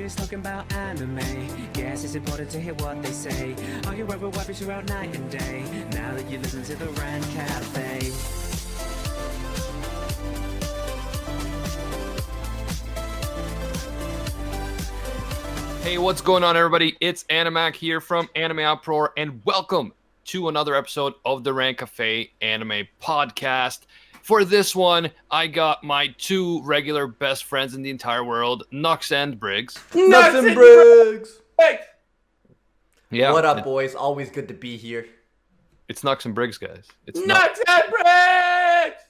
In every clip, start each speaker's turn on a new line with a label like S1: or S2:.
S1: serious talking about anime. Guess it's important to hear what they say. Argue over weapons throughout night and day. Now that you listen to the Rant Cafe.
S2: Hey, what's going on, everybody? It's Animac here from Animeuproar, and welcome to another episode of the Rant Cafe Anime Podcast. For this one, I got my two regular best friends in the entire world, Nux and Briggs.
S3: Nux and Briggs!
S2: Yeah.
S3: What up, boys? Always good to be here.
S2: It's Nux and Briggs, guys. It's
S4: Nux and Briggs!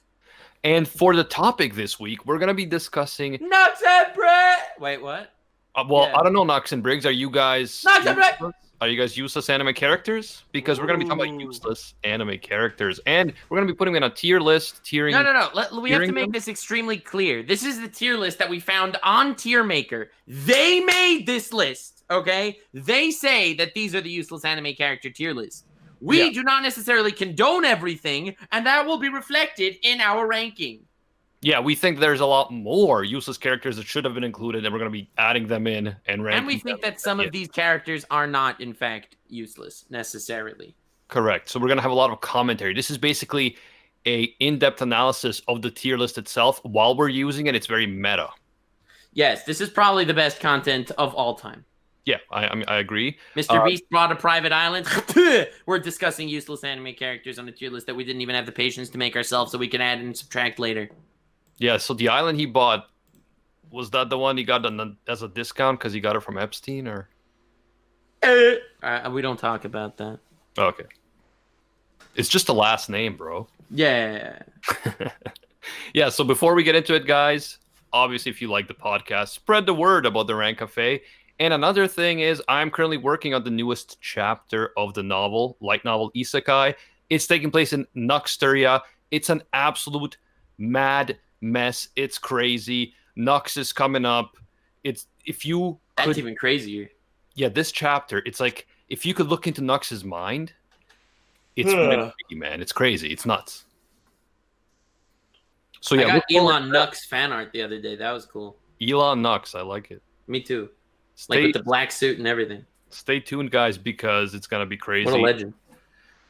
S2: And for the topic this week, we're going to be discussing...
S4: Nux and Briggs! Wait, what?
S2: I don't know, Nux and Briggs. Are you guys...
S4: Nux and Briggs!
S2: Are you guys useless anime characters? Because we're going to be talking about useless anime characters. And we're going to be putting them in a tier list.
S4: No. We have to make this extremely clear. This is the tier list that we found on Tier Maker. They made this list, okay? They say that these are the useless anime character tier list. We do not necessarily condone everything, and that will be reflected in our ranking.
S2: Yeah, we think there's a lot more useless characters that should have been included, and we're going to be adding them in and ranking.
S4: And we think that some of these characters are not, in fact, useless necessarily.
S2: Correct. So we're going to have a lot of commentary. This is basically a in-depth analysis of the tier list itself while we're using it. It's very meta.
S4: Yes, this is probably the best content of all time.
S2: Yeah, I agree.
S4: Mr. Beast brought a private island. We're discussing useless anime characters on the tier list that we didn't even have the patience to make ourselves, so we can add and subtract later.
S2: Yeah, so the island he bought, was that the one he got as a discount because he got it from Epstein, or?
S4: We don't talk about that.
S2: Okay. It's just the last name, bro.
S4: Yeah.
S2: Yeah, so before we get into it, guys, obviously if you like the podcast, spread the word about the Rant Cafe. And another thing is I'm currently working on the newest chapter of the novel, light novel Isekai. It's taking place in Nuxteria. It's an absolute mad mess. It's crazy. Nux is coming up. That's
S4: even crazier.
S2: Yeah, this chapter, it's like if you could look into Nux's mind, it's crazy, man. It's crazy. It's nuts. So yeah,
S4: I got Elon Nux fan art the other day. That was cool.
S2: Elon Nux, I like it.
S4: Me too. Like with the black suit and everything.
S2: Stay tuned, guys, because it's gonna be crazy.
S4: What a legend.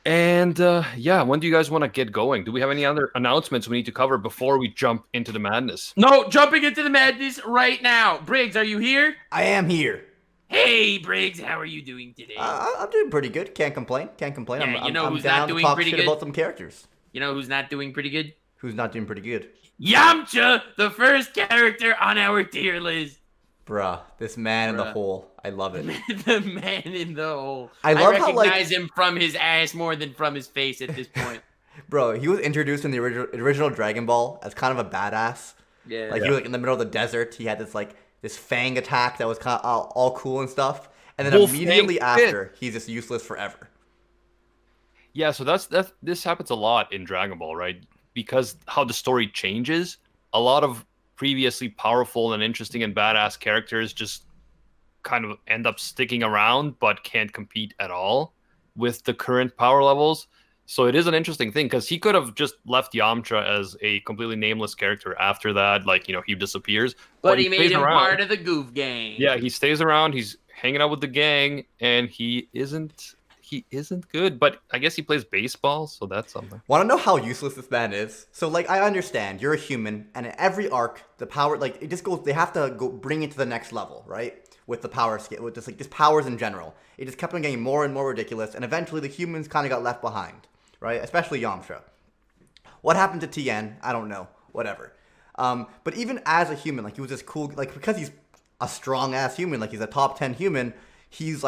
S2: And when do you guys want to get going? Do we have any other announcements we need to cover before we jump into the madness?
S4: No, jumping into the madness right now. Briggs, are you here?
S3: I am here.
S4: Hey, Briggs, how are you doing today?
S3: I'm doing pretty good. Can't complain.
S4: Yeah,
S3: I'm down to talk shit about some characters.
S4: You know who's not doing pretty good?
S3: Who's not doing pretty good?
S4: Yamcha, the first character on our tier list.
S3: Bruh, this man in the hole. I love it.
S4: The man in the hole.
S3: I love
S4: recognize him from his ass more than from his face at this point.
S3: Bro, he was introduced in the original Dragon Ball as kind of a badass.
S4: Yeah.
S3: He was in the middle of the desert. He had this fang attack that was kind of all cool and stuff. And then immediately after, he's just useless forever.
S2: Yeah, so this happens a lot in Dragon Ball, right? Because how the story changes, a lot of previously powerful and interesting and badass characters just kind of end up sticking around but can't compete at all with the current power levels. So it is an interesting thing because he could have just left Yamcha as a completely nameless character after that, he disappears.
S4: But he made him part of the goof gang.
S2: Yeah, he stays around, he's hanging out with the gang, and he isn't good, but I guess he plays baseball, so that's something.
S3: Want to know how useless this man is? So, I understand, you're a human, and in every arc, the power, it just goes, they have to go bring it to the next level, right? With the power scale, with just powers in general. It just kept on getting more and more ridiculous, and eventually the humans kind of got left behind, right? Especially Yamcha. What happened to Tien? I don't know. Whatever. But even as a human, he was this cool, because he's a strong-ass human, he's a top 10 human, he's,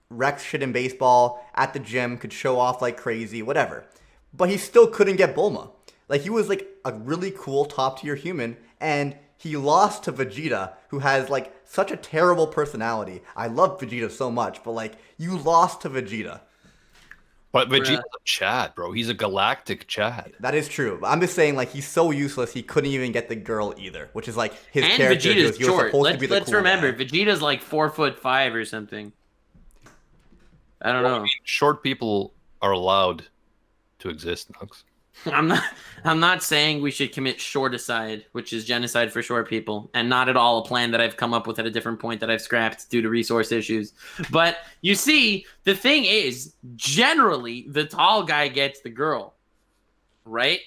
S3: wrecks shit in baseball, at the gym, could show off like crazy, whatever. But he still couldn't get Bulma. He was a really cool top tier human, and he lost to Vegeta, who has such a terrible personality. I love Vegeta so much, but you lost to Vegeta.
S2: But Vegeta's a Chad, bro. He's a galactic Chad.
S3: That is true. But I'm just saying, he's so useless, he couldn't even get the girl either, which is his
S4: and
S3: character.
S4: Vegeta's
S3: he was
S4: short.
S3: Supposed to be the
S4: Let's
S3: cool
S4: remember,
S3: guy.
S4: Vegeta's 4'5" or something. I don't know.
S2: Short people are allowed to exist, Nux.
S4: I'm not saying we should commit shorticide, which is genocide for short people, and not at all a plan that I've come up with at a different point that I've scrapped due to resource issues. But you see, the thing is, generally the tall guy gets the girl, right?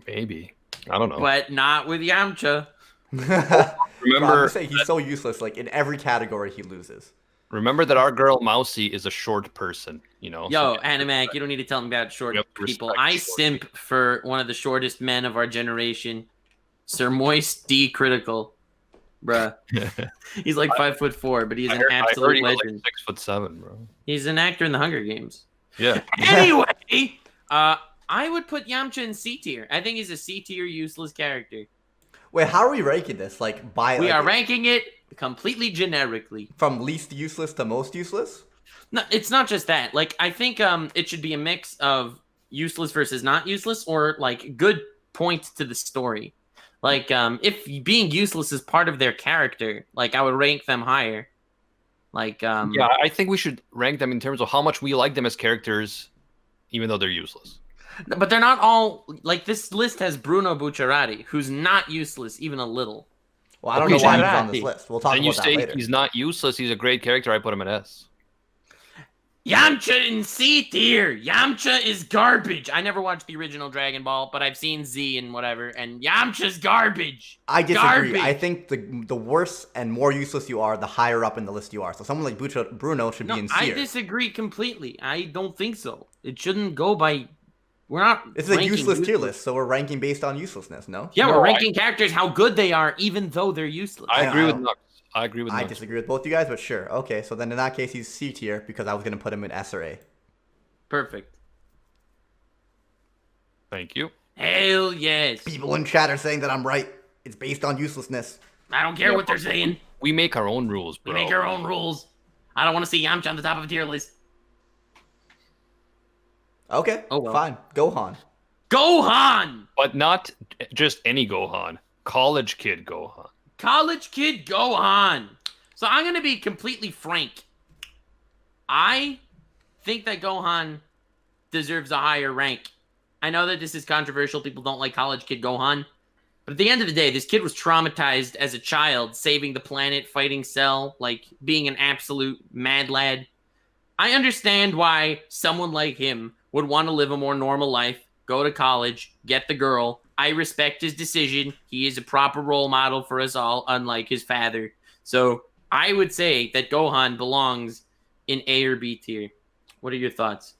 S2: Maybe. I don't know.
S4: But not with Yamcha.
S2: Remember,
S3: I'm saying he's so useless. Like in every category, he loses.
S2: remember that our girl Mousy is a short person, you know?
S4: Yo,
S2: so-
S4: Animac, you don't need to tell me about short
S2: Yep,
S4: people.
S2: respect
S4: I
S2: short
S4: simp for one of the shortest men of our generation, Sir Moist D Critical. Bruh. He's like 5'4", but he's an
S2: I heard
S4: absolute
S2: he was
S4: legend.
S2: like 6'7", bro.
S4: He's an actor in the Hunger Games.
S2: Yeah.
S4: Anyway, I would put Yamcha in C tier. I think he's a C tier useless character.
S3: Wait, how are we ranking this? Like by
S4: We
S3: like,
S4: are ranking it completely generically.
S3: from least useless to most useless?
S4: No, it's not just that. Like, I think it should be a mix of useless versus not useless, or like good point to the story. Like, if being useless is part of their character, like I would rank them higher. Like,
S2: Yeah, I think we should rank them in terms of how much we like them as characters, even though they're useless.
S4: but they're not all like this list has Bruno Bucharati, who's not useless even a little.
S3: Well, I don't
S2: Okay,
S3: know why he's
S4: Bucharati.
S3: on this list. We'll talk
S2: And you
S3: about that
S2: say
S3: later.
S2: he's not useless, he's a great character, I put him at S.
S4: Yamcha in C tier. Yamcha is garbage. I never watched the original Dragon Ball, but I've seen Z and whatever, and Yamcha's garbage.
S3: I disagree.
S4: Garbage.
S3: I think the worse and more useless you are, the higher up in the list you are. So someone like Bruno should
S4: No,
S3: be in C.
S4: I disagree completely. I don't think so. It shouldn't go by. We're not.
S3: This is a
S4: ranking
S3: useless tier list, so we're ranking based on uselessness, no?
S4: Yeah,
S2: No,
S4: we're
S2: I-
S4: ranking characters how good they are, even though they're useless.
S2: I agree with
S3: don't-
S2: Nux. I agree with
S3: I
S2: Nux.
S3: disagree with both you guys, but sure. Okay, so then in that case, he's C tier because I was going to put him in S or A.
S4: Perfect.
S2: Thank you.
S4: Hell yes.
S3: People in chat are saying that I'm right. It's based on uselessness.
S4: I don't care what they're saying.
S2: We make our own rules,
S4: We
S2: bro.
S4: make our own rules. I don't want to see Yamcha on the top of a tier list.
S3: Okay,
S4: Oh, well.
S3: fine. Gohan.
S4: Gohan!
S2: But not just any Gohan. College kid Gohan.
S4: College kid Gohan. So I'm going to be completely frank. I think that Gohan deserves a higher rank. I know that this is controversial. People don't like college kid Gohan. But at the end of the day, this kid was traumatized as a child, saving the planet, fighting Cell, like being an absolute mad lad. I understand why someone like him would want to live a more normal life, go to college, get the girl. I respect his decision. He is a proper role model for us all, unlike his father. So I would say that Gohan belongs in A or B tier. What are your thoughts?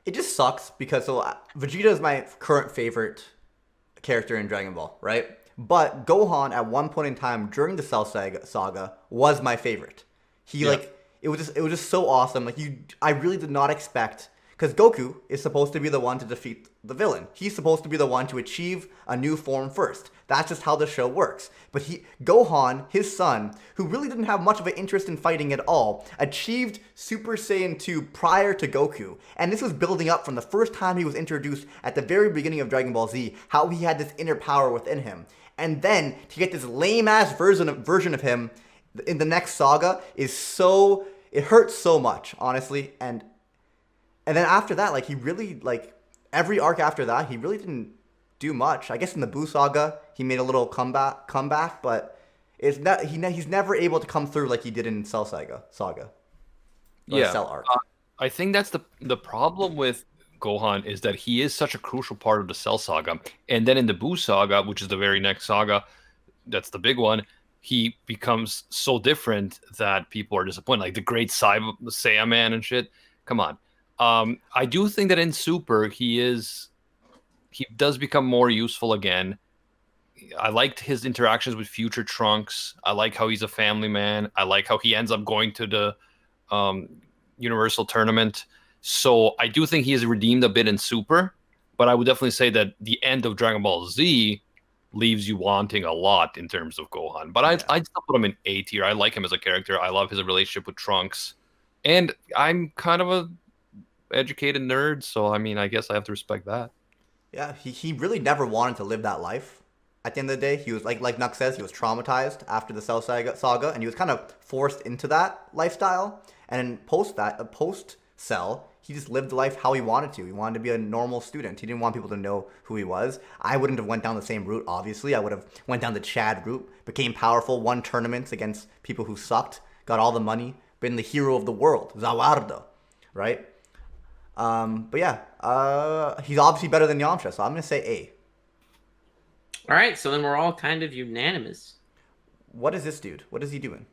S3: It just sucks because Vegeta is my current favorite character in Dragon Ball, right? But Gohan at one point in time during the Cell saga was my favorite. He like it was just so awesome. Like I really did not expect, because Goku is supposed to be the one to defeat the villain. He's supposed to be the one to achieve a new form first. That's just how the show works. But Gohan, his son, who really didn't have much of an interest in fighting at all, achieved Super Saiyan 2 prior to Goku. And this was building up from the first time he was introduced at the very beginning of Dragon Ball Z, how he had this inner power within him. And then to get this lame-ass version of him in the next saga is so... It hurts so much, honestly. And then after that, like, he really, like, every arc after that, he really didn't do much. I guess in the Buu saga, he made a little comeback, but it's not, he's never able to come through like he did in Cell saga.
S2: Yeah.
S3: Cell arc.
S2: I think that's the problem with Gohan is that he is such a crucial part of the Cell saga. And then in the Buu saga, which is the very next saga, that's the big one, he becomes so different that people are disappointed. Like the great Saiyaman and shit. Come on. I do think that in Super, he does become more useful again. I liked his interactions with future Trunks. I like how he's a family man. I like how he ends up going to the Universal Tournament. So I do think he is redeemed a bit in Super, but I would definitely say that the end of Dragon Ball Z leaves you wanting a lot in terms of Gohan. But I'd still put him in A tier. I like him as a character. I love his relationship with Trunks. And I'm kind of a educated nerd, so I mean, I guess I have to respect that.
S3: Yeah, he really never wanted to live that life. At the end of the day, he was like Nux says, he was traumatized after the Cell saga, and he was kind of forced into that lifestyle. And then post Cell, He just lived life how he wanted to. He wanted to be a normal student. He didn't want people to know who he was. I wouldn't have went down the same route, obviously. I would have went down the Chad route, became powerful, won tournaments against people who sucked, got all the money, been the hero of the world, Zawardo, right? But yeah, he's obviously better than Yamcha, so I'm going to say A.
S4: All right, so then we're all kind of unanimous.
S3: What is this dude? What is he doing?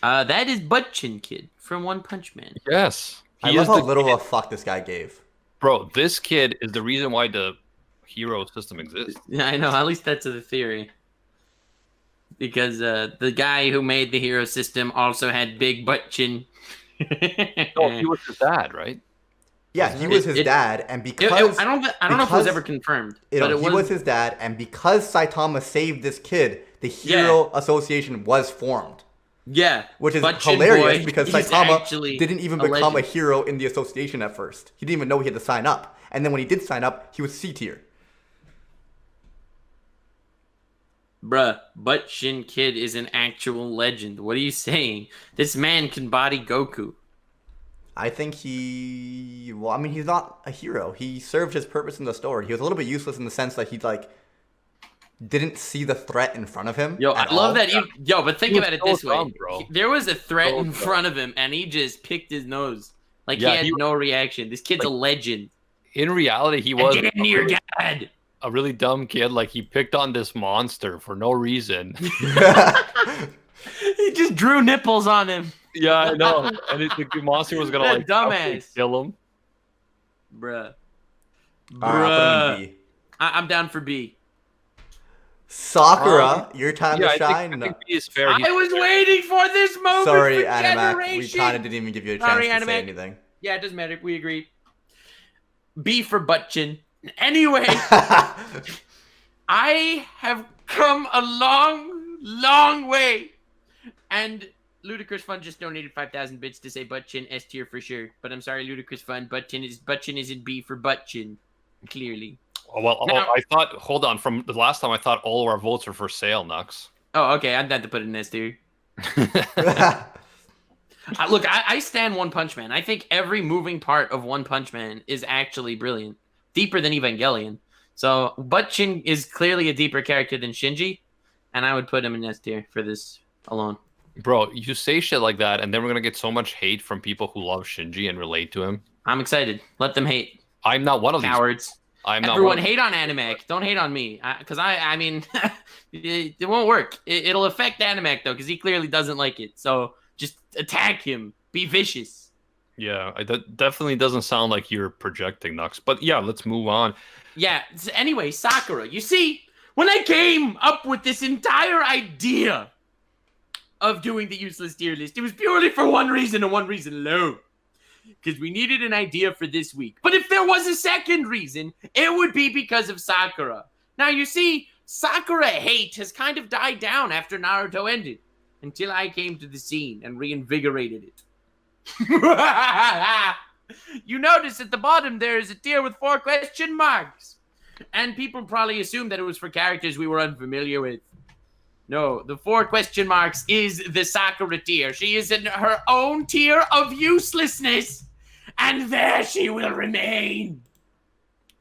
S4: That is Butt Chin Kid from One Punch Man.
S2: Yes.
S3: I love how little of a fuck this guy gave.
S2: Bro, this kid is the reason why the hero system exists.
S4: Yeah, I know. At least that's the theory. Because the guy who made the hero system also had big butt chin.
S2: No, he was his dad, right?
S3: Yeah, he was his dad, and because
S4: I don't know if it was ever confirmed.
S3: He was his dad, and because Saitama saved this kid, the Hero Association was formed.
S4: Yeah,
S3: which is
S4: Butt-chin
S3: hilarious
S4: boy,
S3: because
S4: he's
S3: Saitama
S4: actually
S3: didn't even
S4: a
S3: become a
S4: legend.
S3: hero in the association at first. He didn't even know he had to sign up, and then when he did sign up, he was C tier.
S4: Bruh, Butt Chin Kid is an actual legend. What are you saying? This man can body Goku.
S3: I think he's not a hero. He served his purpose in the story. He was a little bit useless in the sense that he didn't see the threat in front of him.
S4: Yo, I love that. But think about it this way.
S2: Bro.
S4: There was a threat in front of him, and he just picked his nose. He had no reaction. This kid's a legend.
S2: In reality, he was
S4: Get into your dad.
S2: a really dumb kid. Like, he picked on this monster for no reason.
S4: He just drew nipples on him.
S2: Yeah, I know. And the monster was gonna
S4: That dumbass.
S2: kill him.
S4: Bruh.
S3: I'll put him in B.
S4: I'm down for B.
S3: Sakura, your time to
S2: I
S3: shine.
S2: think B is fair.
S4: I was waiting for this moment.
S3: Sorry,
S4: for
S3: Animac. We
S4: generation.
S3: kind of didn't even give you a chance
S4: Sorry,
S3: to
S4: Animac.
S3: say anything.
S4: Yeah, it doesn't matter. We agree. B for Butt Chin. Anyway, I have come a long, long way. And Ludicrous Fun just donated 5,000 bits to say Butt Chin S tier for sure. But I'm sorry, Ludicrous Fun. Butt Chin is in B for Butt Chin. Clearly.
S2: Well, I thought. Hold on. From the last time, I thought all of our votes were for sale, Nux.
S4: Oh, okay. I'm down to put it in S tier. Look, I stand One Punch Man. I think every moving part of One Punch Man is actually brilliant. Deeper than Evangelion. So, Butt Chin is clearly a deeper character than Shinji. And I would put him in S tier for this alone.
S2: Bro, you say shit like that, and then we're gonna get so much hate from people who love Shinji and relate to him.
S4: I'm excited. Let them hate.
S2: I'm not one of
S4: Cowards.
S2: these. I'm
S4: Everyone
S2: not.
S4: hate on Animec. Don't hate on me. Because I mean, it won't work. It'll affect Animec, though, because he clearly doesn't like it. So just attack him. Be vicious.
S2: Yeah, that definitely doesn't sound like you're projecting, Nux. But yeah, let's move on.
S4: Yeah. So anyway, Sakura. You see, when I came up with this entire idea of doing the useless tier list, it was purely for one reason and one reason alone. Because we needed an idea for this week. But if there was a second reason, it would be because of Sakura. Now, you see, Sakura hate has kind of died down after Naruto ended. Until I came to the scene and reinvigorated it. You notice at the bottom there is a tier with 4 question marks. And people probably assumed that it was for characters we were unfamiliar with. No, the 4 question marks is the Sakura tier. She is in her own tier of uselessness. And there she will remain.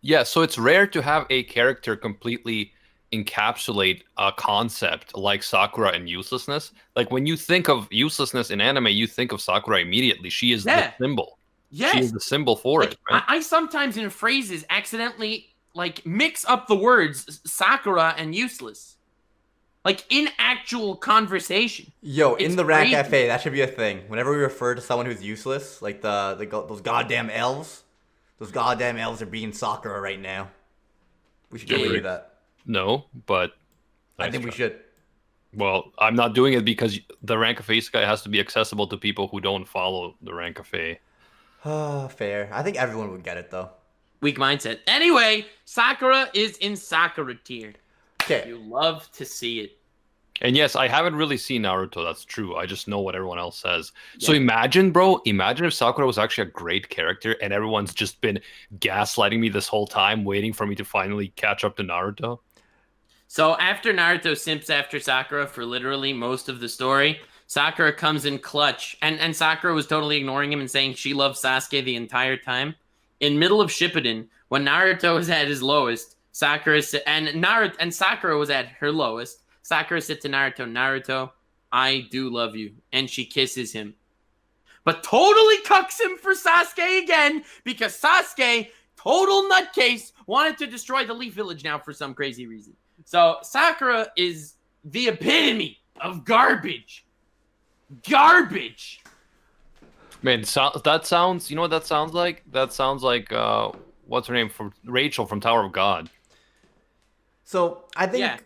S2: Yeah, so it's rare to have a character completely encapsulate a concept like Sakura and uselessness. Like, when you think of uselessness in anime, you think of Sakura immediately. She is the symbol.
S4: Yes.
S2: She is the symbol for it, right?
S4: I sometimes in phrases accidentally mix up the words Sakura and useless. In actual conversation.
S3: Yo,
S4: It's
S3: in the Rant
S4: crazy.
S3: Cafe, that should be a thing. Whenever we refer to someone who's useless, those goddamn elves, those goddamn elves are being Sakura right now. We should totally do that.
S2: No, but
S3: I think we should.
S2: Well, I'm not doing it because the Rank Cafe guy has to be accessible to people who don't follow the Rank Cafe.
S3: Fair. I think everyone would get it though.
S4: Weak mindset. Anyway, Sakura is in Sakura tier.
S3: Okay.
S4: You love to see it.
S2: And yes, I haven't really seen Naruto. That's true. I just know what everyone else says. Yeah. So imagine, bro, if Sakura was actually a great character and everyone's just been gaslighting me this whole time, waiting for me to finally catch up to Naruto.
S4: So after Naruto simps after Sakura for literally most of the story, Sakura comes in clutch, and Sakura was totally ignoring him and saying she loved Sasuke the entire time. In middle of Shippuden, when Naruto was at his lowest, Sakura and Sakura was at her lowest. Sakura said to Naruto, "Naruto, I do love you," and she kisses him, but totally cucks him for Sasuke again because Sasuke, total nutcase, wanted to destroy the Leaf Village now for some crazy reason. So Sakura is the epitome of garbage. Garbage.
S2: Man, that sounds. You know what that sounds like? That sounds like what's her name from Rachel from Tower of God.
S3: So I think
S4: Yeah.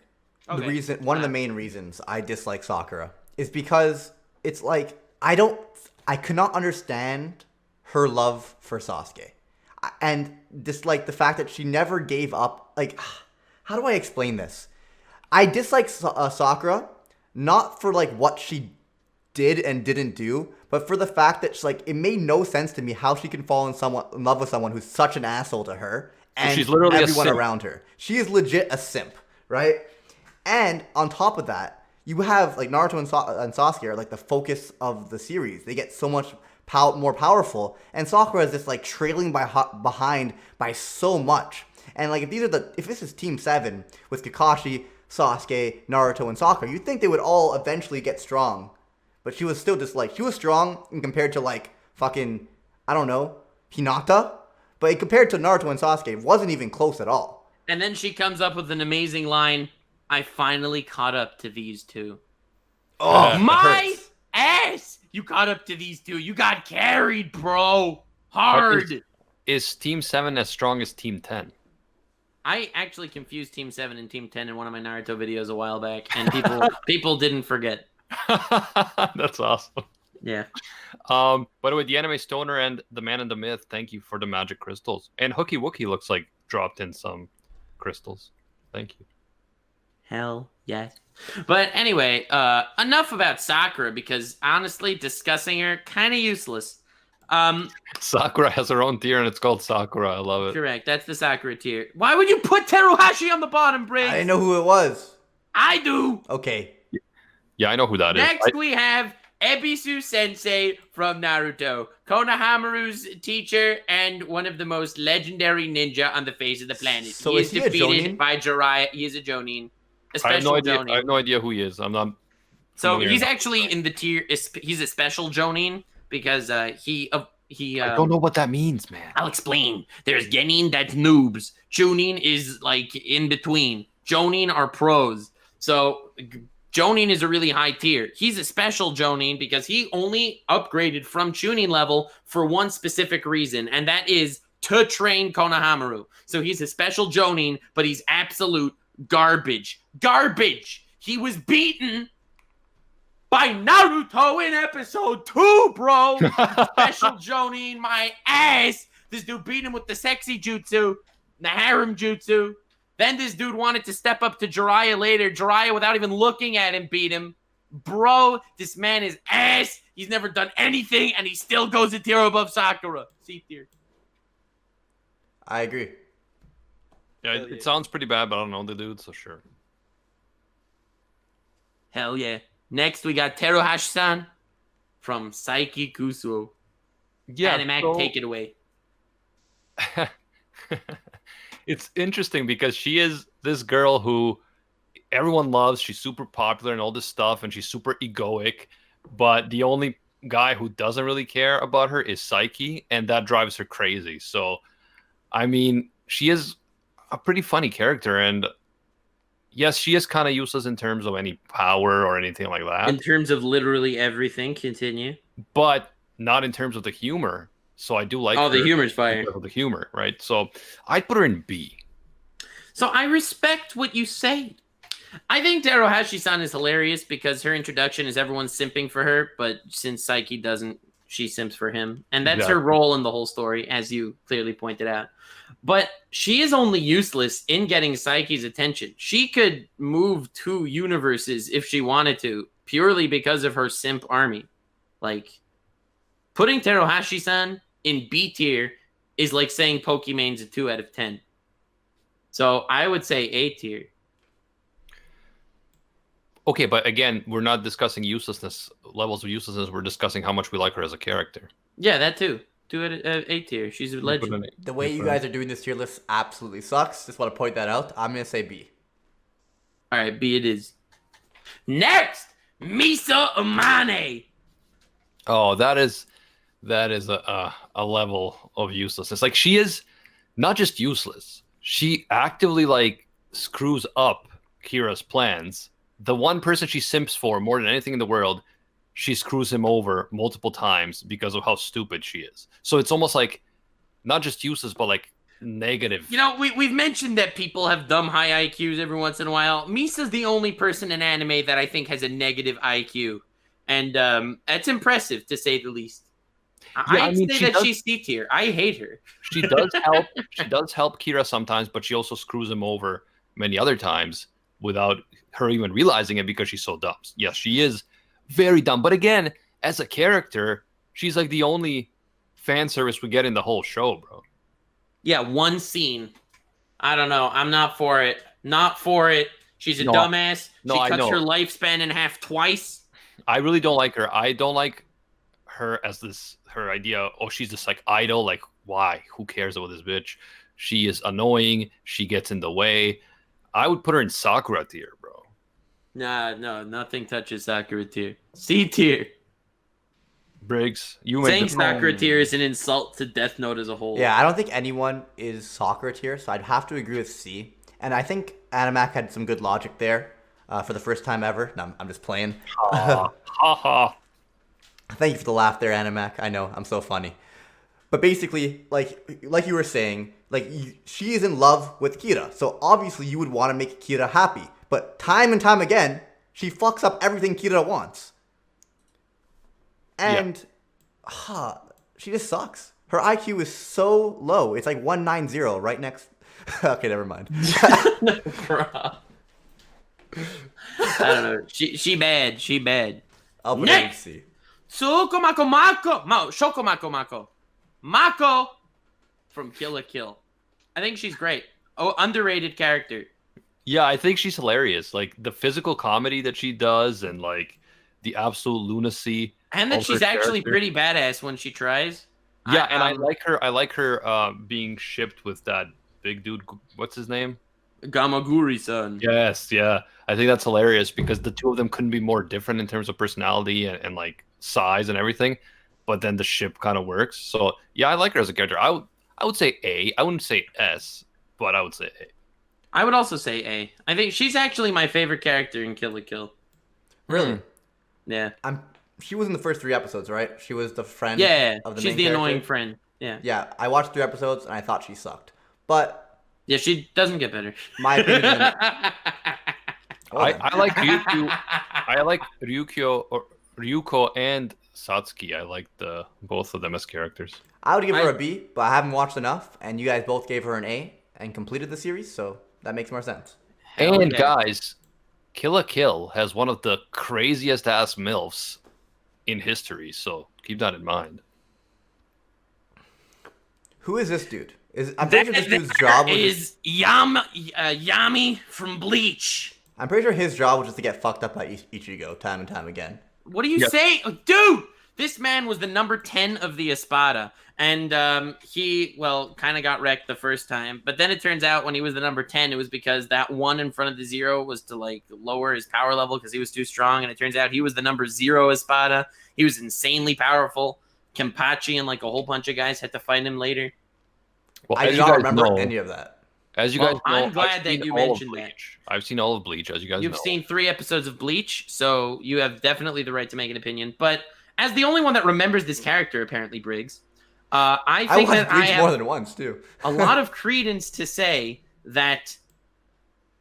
S3: the
S4: Okay.
S3: reason, one of the main reasons I dislike Sakura is because it's like I could not understand her love for Sasuke, and dislike the fact that she never gave up. Like, how do I explain this? I dislike Sakura not for like what she did and didn't do, but for the fact that it made no sense to me how she can fall in love with someone who's such an asshole to her and
S2: she's literally
S3: everyone
S2: a simp.
S3: around her. She is legit a simp, right? And on top of that, you have like Naruto and Sasuke are like the focus of the series. They get so much more powerful, and Sakura is just like trailing behind by so much. And like if this is Team 7 with Kakashi, Sasuke, Naruto, and Sakura, you'd think they would all eventually get strong. But she was still just like, she was strong compared to like fucking, I don't know, Hinata. But compared to Naruto and Sasuke, it wasn't even close at all.
S4: And then she comes up with an amazing line, "I finally caught up to these two."
S3: Oh, it
S4: My
S3: hurts.
S4: ass! You caught up to these two. You got carried, bro. Hard.
S2: Is Team 7 as strong as Team 10?
S4: I actually confused Team 7 and Team 10 in one of my Naruto videos a while back, and people didn't forget.
S2: That's awesome.
S4: Yeah.
S2: By the way, the anime stoner and the man in the myth, thank you for the magic crystals. And Hooky Wookie looks like dropped in some crystals. Thank you.
S4: Hell yes. But anyway, enough about Sakura because honestly, discussing her kind of useless.
S2: Sakura has her own tier and it's called Sakura. I love it.
S4: Correct. That's the Sakura tier. Why would you put Teruhashi on the bottom, Briggs?
S3: I didn't know who it was.
S4: I do.
S3: Okay.
S2: Yeah, I know who that is.
S4: Next, we have Ebisu Sensei from Naruto, Konohamaru's teacher and one of the most legendary ninja on the face of the planet.
S3: So
S4: he
S3: is
S4: is
S3: he a
S4: defeated
S3: Jonin?
S4: by Jiraiya. He is a Jonin. A
S2: I have
S4: special
S2: no idea.
S4: Jonin.
S2: I have no idea who he is. I'm not.
S4: So
S2: familiar
S4: he's
S2: enough.
S4: actually in the tier. He's a special Jonin because he.
S2: I don't know what that means, man.
S4: I'll explain. There's Genin that's noobs. Chunin is like in between. Jonin are pros. So Jonin is a really high tier. He's a special Jonin because he only upgraded from Chunin level for one specific reason, and that is to train Konohamaru. So he's a special Jonin, but he's absolute garbage. Garbage! He was beaten by Naruto in episode 2, bro! Special Jonin, my ass! This dude beat him with the sexy jutsu, the harem jutsu. Then this dude wanted to step up to Jiraiya later. Jiraiya, without even looking at him, beat him. Bro, this man is ass. He's never done anything, and he still goes a tier above Sakura. C tier.
S3: I agree.
S2: Yeah, it sounds pretty bad, but I don't know the dude, so sure.
S4: Hell yeah. Next, we got Teruhashi-san from Saiki Kusuo.
S2: Yeah,
S4: Animac, take it away.
S2: It's interesting because she is this girl who everyone loves. She's super popular and all this stuff, and she's super egoic. But the only guy who doesn't really care about her is Saiki, and that drives her crazy. So, I mean, she is a pretty funny character, and yes, she is kind of useless in terms of any power or anything like that.
S4: In terms of literally everything, continue.
S2: But not in terms of the humor. So I do like
S4: the
S2: her
S4: humor's fire.
S2: because of the humor, right? So I'd put her in B.
S4: So I respect what you say. I think Teruhashi-san is hilarious because her introduction is everyone simping for her, but since Saiki doesn't, she simps for him. And that's her role in the whole story, as you clearly pointed out. But she is only useless in getting Saiki's attention. She could move 2 universes if she wanted to, purely because of her simp army. Like, putting Teruhashi-san in B tier is like saying Pokemon's a 2 out of 10. So I would say A tier.
S2: Okay, but again, we're not discussing uselessness, levels of uselessness. We're discussing how much we like her as a character.
S4: Yeah, that too. Do it at A tier. She's a legend.
S3: The way you guys are doing this tier list absolutely sucks. Just want to point that out. I'm gonna say B.
S4: All right, B it is. Next, Misa Amane.
S2: Oh, that is a level of uselessness. Like, she is not just useless. She actively like screws up Kira's plans. The one person she simps for more than anything in the world, she screws him over multiple times because of how stupid she is. So it's almost like not just useless, but like negative.
S4: You know, we've mentioned that people have dumb high IQs every once in a while. Misa's the only person in anime that I think has a negative IQ. And that's impressive, to say the least. I'd say that she's C tier. I hate her.
S2: She does help. She does help Kira sometimes, but she also screws him over many other times without her even realizing it because she's so dumb. Yes, she is very dumb. But again, as a character, she's like the only fan service we get in the whole show, bro.
S4: Yeah, one scene. I don't know. I'm not for it. Not for it. She's a dumbass. She cuts her lifespan in half twice.
S2: I really don't like her. I don't like her as her idea. Oh, she's this like idol. Like, why? Who cares about this bitch? She is annoying. She gets in the way. I would put her in Sakura tier, bro.
S4: Nah, no, nothing touches Sakura tier. C tier.
S2: Briggs, you
S4: saying Sakura tier is an insult to Death Note as a whole.
S3: Yeah, I don't think anyone is Sakura tier, so I'd have to agree with C. And I think Animac had some good logic there for the first time ever. No, I'm just playing.
S2: Ha ha.
S3: Thank you for the laugh there, Animac. I know, I'm so funny. But basically, like you were saying, she is in love with Kira. So obviously you would want to make Kira happy. But time and time again, she fucks up everything Kira wants. And she just sucks. Her IQ is so low. It's like 190 right next. Okay, never mind.
S4: I don't know. She bad. She bad.
S3: I'll put her in C.
S4: Mako from Kill la Kill. I think she's great. Oh, underrated character.
S2: Yeah, I think she's hilarious. Like the physical comedy that she does, and like the absolute lunacy.
S4: And that she's actually pretty badass when she tries.
S2: Yeah, and I like her. I like her being shipped with that big dude. What's his name?
S4: Gamaguri-san.
S2: Yes, yeah. I think that's hilarious because the two of them couldn't be more different in terms of personality and like size and everything. But then the ship kind of works. So yeah, I like her as a character. I would say A. I wouldn't say S, but I would say A.
S4: I would also say A. I think she's actually my favorite character in Kill la Kill.
S3: Really?
S4: Yeah.
S3: She was in the first 3 episodes, right? She was the friend.
S4: Yeah,
S3: of the
S4: she's
S3: main
S4: the
S3: character.
S4: annoying friend. Yeah.
S3: Yeah, I watched 3 episodes and I thought she sucked. But
S4: yeah, she doesn't get better.
S3: My opinion.
S2: I like Ryukyu. I like Ryuko and Satsuki. I like both of them as characters.
S3: I would give her a B, but I haven't watched enough, and you guys both gave her an A and completed the series, so that makes more sense.
S2: And guys, Kill la Kill has one of the craziest ass MILFs in history, so keep that in mind.
S3: Who is this dude? I'm pretty sure this dude's job was
S4: Yami from Bleach.
S3: I'm pretty sure his job was just to get fucked up by Ichigo time and time again.
S4: What are you saying? Dude, this man was the number 10 of the Espada. And he, kind of got wrecked the first time. But then it turns out when he was the number 10, it was because that 1 in front of the 0 was to, lower his power level because he was too strong. And it turns out he was the number 0 Espada. He was insanely powerful. Kenpachi and, a whole bunch of guys had to fight him later.
S3: Well, I do not remember any of that.
S2: As you guys know,
S4: I'm glad that you mentioned that.
S2: I've seen all of Bleach, as you guys know.
S4: You've seen 3 episodes of Bleach, so you have definitely the right to make an opinion. But as the only one that remembers this character, apparently, Briggs, I think that I have
S3: more than once too.
S4: a lot of credence to say that,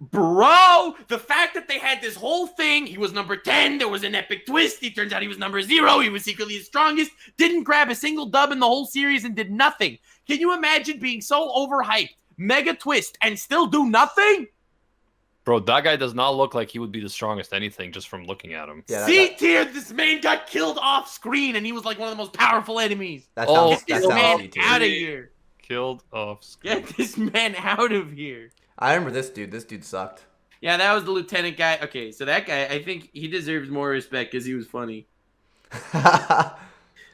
S4: bro, the fact that they had this whole thing, he was number 10, there was an epic twist, he turns out he was number 0, he was secretly the strongest, didn't grab a single dub in the whole series and did nothing. Can you imagine being so overhyped, mega twist, and still do nothing?
S2: Bro, that guy does not look like he would be the strongest anything just from looking at him.
S3: Yeah,
S4: C tier, this man got killed off screen and he was like one of the most powerful enemies.
S3: That sounds,
S4: Get this man out of here.
S2: Killed off screen.
S4: Get this man out of here.
S3: I remember this dude. This dude sucked.
S4: Yeah, that was the lieutenant guy. Okay, so that guy, I think he deserves more respect because he was funny.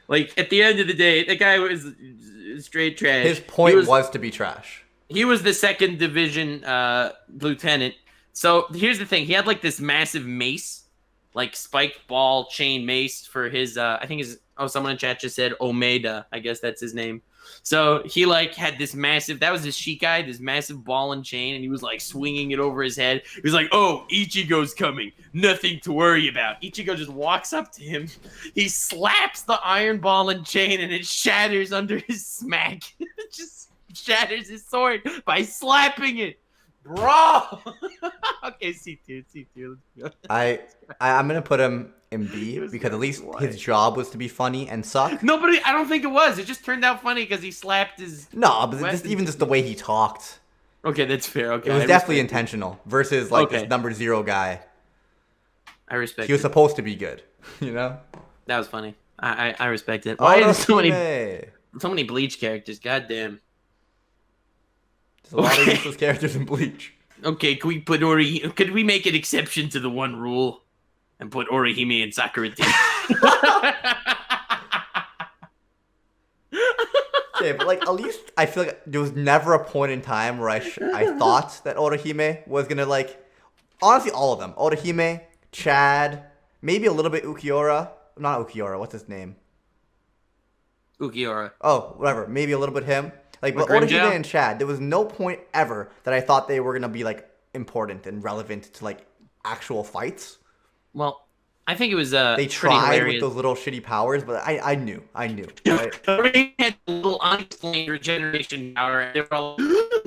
S4: Like, at the end of the day, that guy was straight trash.
S3: His point was to be trash.
S4: He was the second division lieutenant. So here's the thing: he had like this massive mace, like spiked ball chain mace for his. I think his. Oh, someone in chat just said Omeda. I guess that's his name. So he like had this massive. That was his Shikai, this massive ball and chain, and he was like swinging it over his head. He was like, "Oh, Ichigo's coming. Nothing to worry about." Ichigo just walks up to him. He slaps the iron ball and chain, and it shatters under his smack. It just shatters his sword by slapping it. Bro. Okay, C tier.
S3: I'm gonna put him in B because at least his job was to be funny and suck.
S4: No, but I don't think it was. It just turned out funny because he slapped his.
S3: No, but just the way he talked.
S4: Okay, that's fair. Okay,
S3: it was definitely intentional versus like this number 0 guy.
S4: I respect.
S3: He was supposed to be good, you know.
S4: That was funny. I respect it. Why are there so many Bleach characters? Goddamn.
S3: There's a lot of useless characters in Bleach.
S4: Okay, could we make an exception to the one rule and put Orihime and Sakura team?
S3: Okay, but like at least I feel like there was never a point in time where I thought that Orihime was gonna like, honestly, all of them. Orihime, Chad, maybe a little bit Ukiura. Not Ukiura. What's his name?
S4: Ukiura.
S3: Oh, whatever. Maybe a little bit him. Like, but
S4: Grimjaw?
S3: Orihime and Chad, there was no point ever that I thought they were gonna be like important and relevant to like actual fights.
S4: Well, I think it was
S3: they tried with those little shitty powers, but I knew. Right?
S4: They had a little unexplained regeneration power, and they were all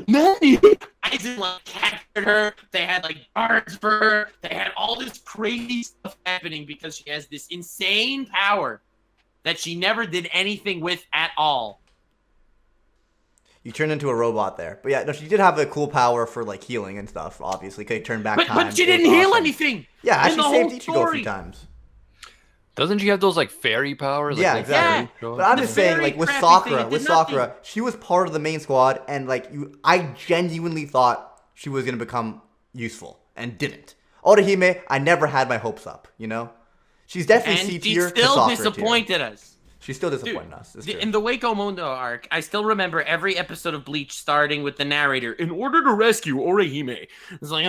S4: Nanny! Aizen like captured her. They had like guards for her. They had all this crazy stuff happening because she has this insane power that she never did anything with at all.
S3: You turned into a robot there. But yeah, no, she did have a cool power for like healing and stuff, obviously. Could turn back time.
S4: But she didn't heal anything!
S3: Yeah, she saved Ichigo a few times.
S2: Doesn't she have those like fairy powers?
S3: Yeah,
S2: like,
S3: exactly.
S4: Yeah.
S3: But I'm just saying, like with Sakura, she was part of the main squad, and like I genuinely thought she was gonna become useful, and didn't. Orihime, I never had my hopes up, you know? She's definitely C tier.
S4: And she still disappointed us.
S3: She's still disappointing us.
S4: In the Waco Mundo arc, I still remember every episode of Bleach starting with the narrator, in order to rescue Orihime. It's like,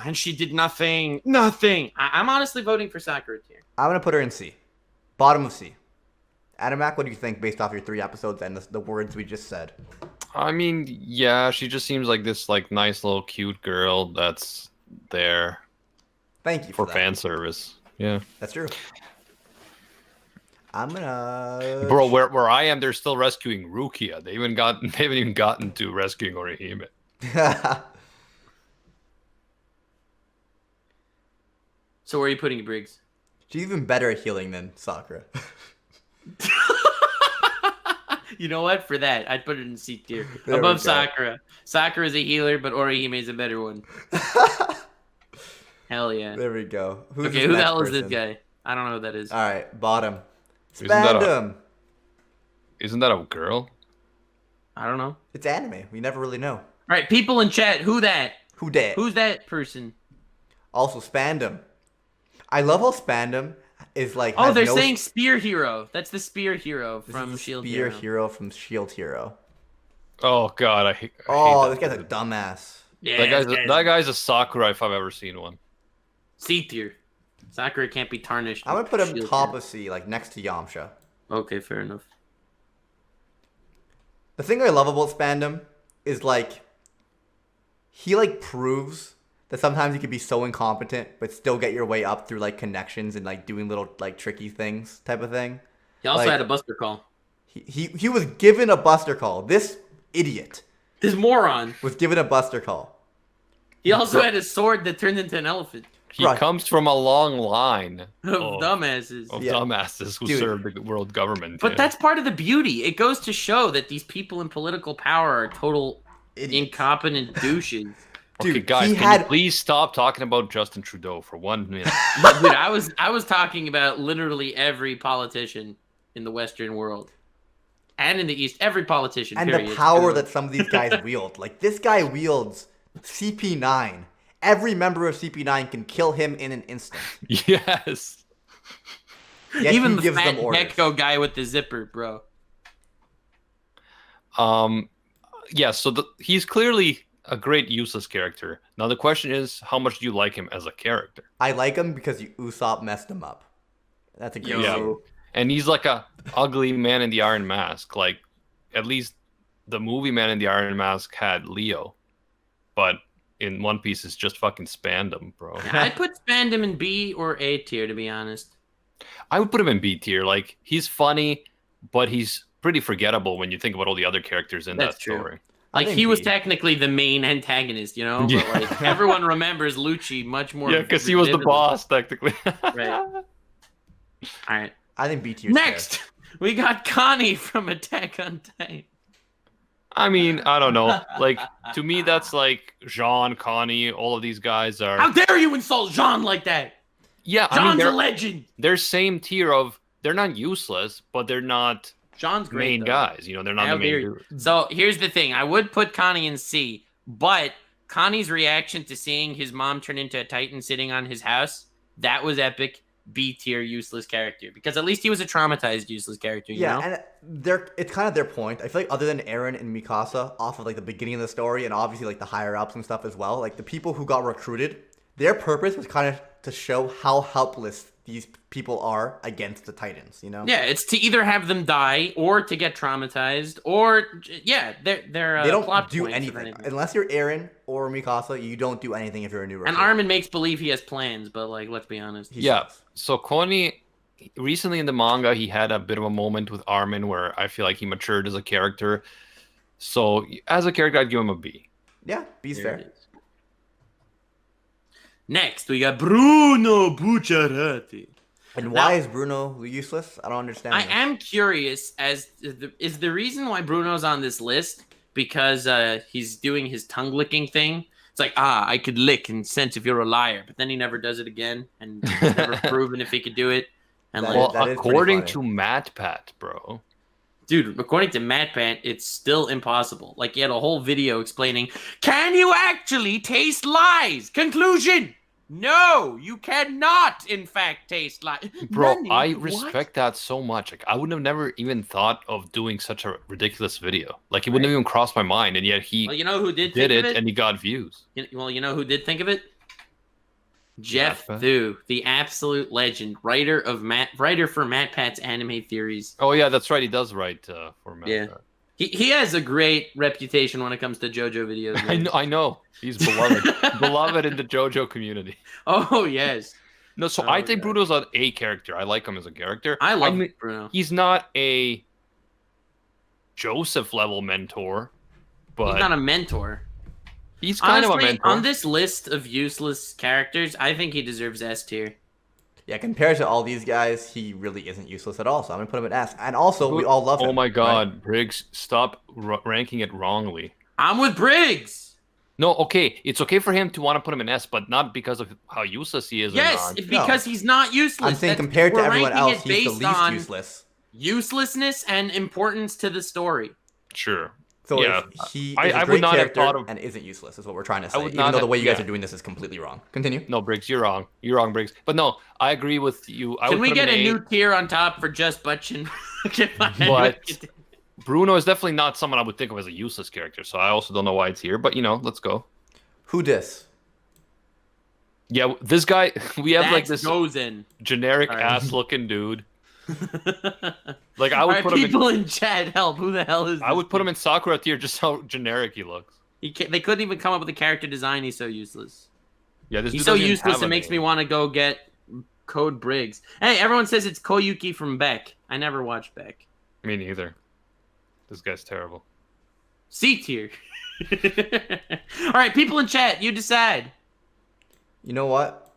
S4: and she did nothing. Nothing. I'm honestly voting for Sakura here.
S3: I'm going to put her in C. Bottom of C. Animac, what do you think based off your 3 episodes and the words we just said?
S2: I mean, yeah, she just seems like this like nice little cute girl that's there.
S3: Thank you
S2: for fan service. Yeah.
S3: That's true. I'm gonna.
S2: Bro, where I am, they're still rescuing Rukia. They haven't even gotten to rescuing Orihime.
S4: So where are you putting Briggs?
S3: She's even better at healing than Sakura.
S4: You know what? For that, I'd put it in C tier. Above Sakura. Sakura's a healer, but Orihime's a better one. Hell yeah.
S3: There we go.
S4: Who the hell is this guy? I don't know who that is.
S3: All right, bottom. Spandom.
S2: Isn't that a girl?
S4: I don't know.
S3: It's anime. We never really know.
S4: All right, people in chat, who that?
S3: Who dat?
S4: Who's that person?
S3: Also, Spandom. I love how Spandom is like.
S4: Oh, they're saying Spear Hero. That's the Spear Hero from Shield
S3: Hero.
S4: Hero.
S3: Spear Hero from Shield Hero.
S2: Oh God, I hate.
S3: This guy's a dumbass.
S4: Yeah,
S2: that guy's a Sakura if I've ever seen one.
S4: C tier. Sakura can't be tarnished.
S3: I'm gonna put him top of C, like next to Yamcha.
S4: Okay, fair enough.
S3: The thing I love about Spandom is like he like proves that sometimes you can be so incompetent but still get your way up through like connections and like doing little like tricky things type of thing.
S4: He also had a buster call.
S3: He was given a buster call. This idiot.
S4: This moron
S3: was given a buster call.
S4: He also had a sword that turned into an elephant.
S2: He comes from a long line
S4: of dumbasses.
S2: Dumbasses who serve the world government.
S4: But that's part of the beauty. It goes to show that these people in political power are total incompetent douches.
S2: Okay, guys, can you please stop talking about Justin Trudeau for 1 minute?
S4: Dude, I was talking about literally every politician in the Western world. And in the East, every politician,
S3: and period. The power that some of these guys wield. Like, this guy wields CP9. Every member of CP9 can kill him in an instant.
S2: Yes.
S3: Yet
S4: Even
S3: he
S4: the
S3: gives
S4: fat
S3: them orders.
S4: gecko guy with the zipper, bro.
S2: Yeah, so he's clearly a great useless character. Now the question is, how much do you like him as a character?
S3: I like him because Usopp messed him up. That's a great
S2: Yeah.
S3: scene.
S2: And he's like a ugly man in the Iron Mask. Like, at least the movie Man in the Iron Mask had Leo. But in One Piece, it's just fucking Spandam, bro.
S4: I'd put Spandam in B or A tier, to be honest.
S2: I would put him in B tier. Like, he's funny, but he's pretty forgettable when you think about all the other characters in
S4: That's
S2: that
S4: true.
S2: story.
S4: Like,
S3: think
S4: he was
S3: B.
S4: technically the main antagonist, you know?
S2: Yeah.
S4: But, like, everyone remembers Lucci much more.
S2: Yeah, because he was the
S4: vividly.
S2: boss, technically.
S4: Right. All right.
S3: I think B tier.
S4: Next, we got Connie from Attack on Titan.
S2: I mean, I don't know. Like, to me, that's like Jean, Connie, all of these guys are...
S4: How dare you insult Jean like that?
S2: Yeah, I
S4: Jean's
S2: mean,
S4: a legend.
S2: they're same tier of... They're not useless, but they're not
S4: Jean's great.
S2: main
S4: though.
S2: guys. You know, they're not
S4: How
S2: the main
S4: dare you.
S2: dudes.
S4: So here's the thing. I would put Connie in C, but Connie's reaction to seeing his mom turn into a Titan sitting on his house, that was epic. B tier useless character, because at least he was a traumatized useless character. You know?
S3: And it's kind of their point. I feel like other than Eren and Mikasa, off of like the beginning of the story, and obviously like the higher ups and stuff as well, like the people who got recruited, their purpose was kind of to show how helpless these people are against the Titans. You know?
S4: Yeah, it's to either have them die or to get traumatized, or they're
S3: They don't
S4: plot
S3: do
S4: points or
S3: anything unless you're Eren or Mikasa. You don't do anything if you're a new recruit.
S4: And Armin makes believe he has plans, but like, let's be honest.
S2: Yeah, so Connie, recently in the manga, he had a bit of a moment with Armin where I feel like he matured as a character. So, as a character, I'd give him a B.
S3: Yeah, B's
S4: There
S3: fair.
S4: it is. Next, we got Bruno Bucharti.
S3: And why
S4: Now-
S3: is Bruno useless? I don't understand.
S4: I
S3: this.
S4: am curious as to is the reason why Bruno's on this list because he's doing his tongue licking thing. It's like, I could lick and sense if you're a liar, but then he never does it again, and he's never proven if he could do it. And
S3: That
S4: like,
S2: Well,
S3: that is pretty
S2: according
S3: funny.
S2: to MatPat, bro.
S4: dude, according to MatPat, it's still impossible. Like, he had a whole video explaining, can you actually taste lies? Conclusion. No, you cannot, in fact, taste lies.
S2: Bro,
S4: Nani?
S2: I
S4: What?
S2: respect that so much. Like, I would have never even thought of doing such a ridiculous video. Like, it wouldn't have even crossed my mind, and yet he
S4: Well, you know who did
S2: did
S4: think
S2: it,
S4: of it?
S2: and he got views.
S4: Well, you know who did think of it? Jeff
S2: MatPat?
S4: Thu, the absolute legend, writer for MatPat's anime theories.
S2: Oh, yeah, that's right. He does write for MatPat.
S4: Yeah. He has a great reputation when it comes to JoJo videos. man.
S2: I know. He's beloved. Beloved in the JoJo community.
S4: Oh yes,
S2: No, so
S4: Oh,
S2: I think
S4: God.
S2: Bruno's an A character. I like him as a character.
S4: I love
S2: mean,
S4: Bruno.
S2: he's not a Joseph level mentor, but
S4: He's not a mentor.
S2: he's kind of a
S4: Honestly,
S2: mentor.
S4: on this list of useless characters, I think he deserves S tier.
S3: Yeah, compared to all these guys, he really isn't useless at all. So I'm gonna put him at S. And also, we all love him.
S2: Oh my
S3: right?
S2: God, Briggs, stop ranking it wrongly.
S4: I'm with Briggs.
S2: No, okay, it's okay for him to want to put him in S, but not because of how useless he is. or
S4: Yes,
S2: not.
S4: it's because he's not useless.
S3: I'm saying
S4: That's-
S3: compared to
S4: we're
S3: everyone
S4: ranking
S3: else,
S4: it
S3: he's the
S4: based
S3: least
S4: on
S3: useless.
S4: uselessness and importance to the story.
S2: Sure.
S3: So
S2: Yeah,
S3: if he
S2: I
S3: is a
S2: would
S3: great
S2: not have
S3: character
S2: thought of-
S3: and isn't useless, is what we're trying to say.
S2: would
S3: Even
S2: not
S3: though the
S2: have-
S3: way you guys
S2: yeah.
S3: are doing this is completely wrong. Continue.
S2: No, Briggs, you're wrong. You're wrong, Briggs. But no, I agree with you. I
S4: Can
S2: would
S4: we
S2: put him
S4: get a
S2: in
S4: new tier on top for just Butchin?
S2: But Bruno is definitely not someone I would think of as a useless character, so I also don't know why it's here. But let's go.
S3: Who dis?
S2: Yeah, this guy. We have like
S4: That's
S2: this
S4: Gozen.
S2: generic
S4: Alright.
S2: ass-looking dude. Like I
S4: All
S2: would
S4: right,
S2: put him in.
S4: people in chat, help! Who the hell is?
S2: I would put him in Sakura tier just how generic he looks.
S4: They couldn't even come up with a character design. He's so useless.
S2: Yeah, this
S4: He's
S2: dude
S4: so
S2: doesn't even
S4: useless.
S2: have
S4: It
S2: a
S4: makes me
S2: name.
S4: want to go get Code Briggs. Hey, everyone says it's Koyuki from Beck. I never watched Beck.
S2: Me neither. This guy's terrible.
S4: C tier. All right, people in chat, you decide.
S3: You know what?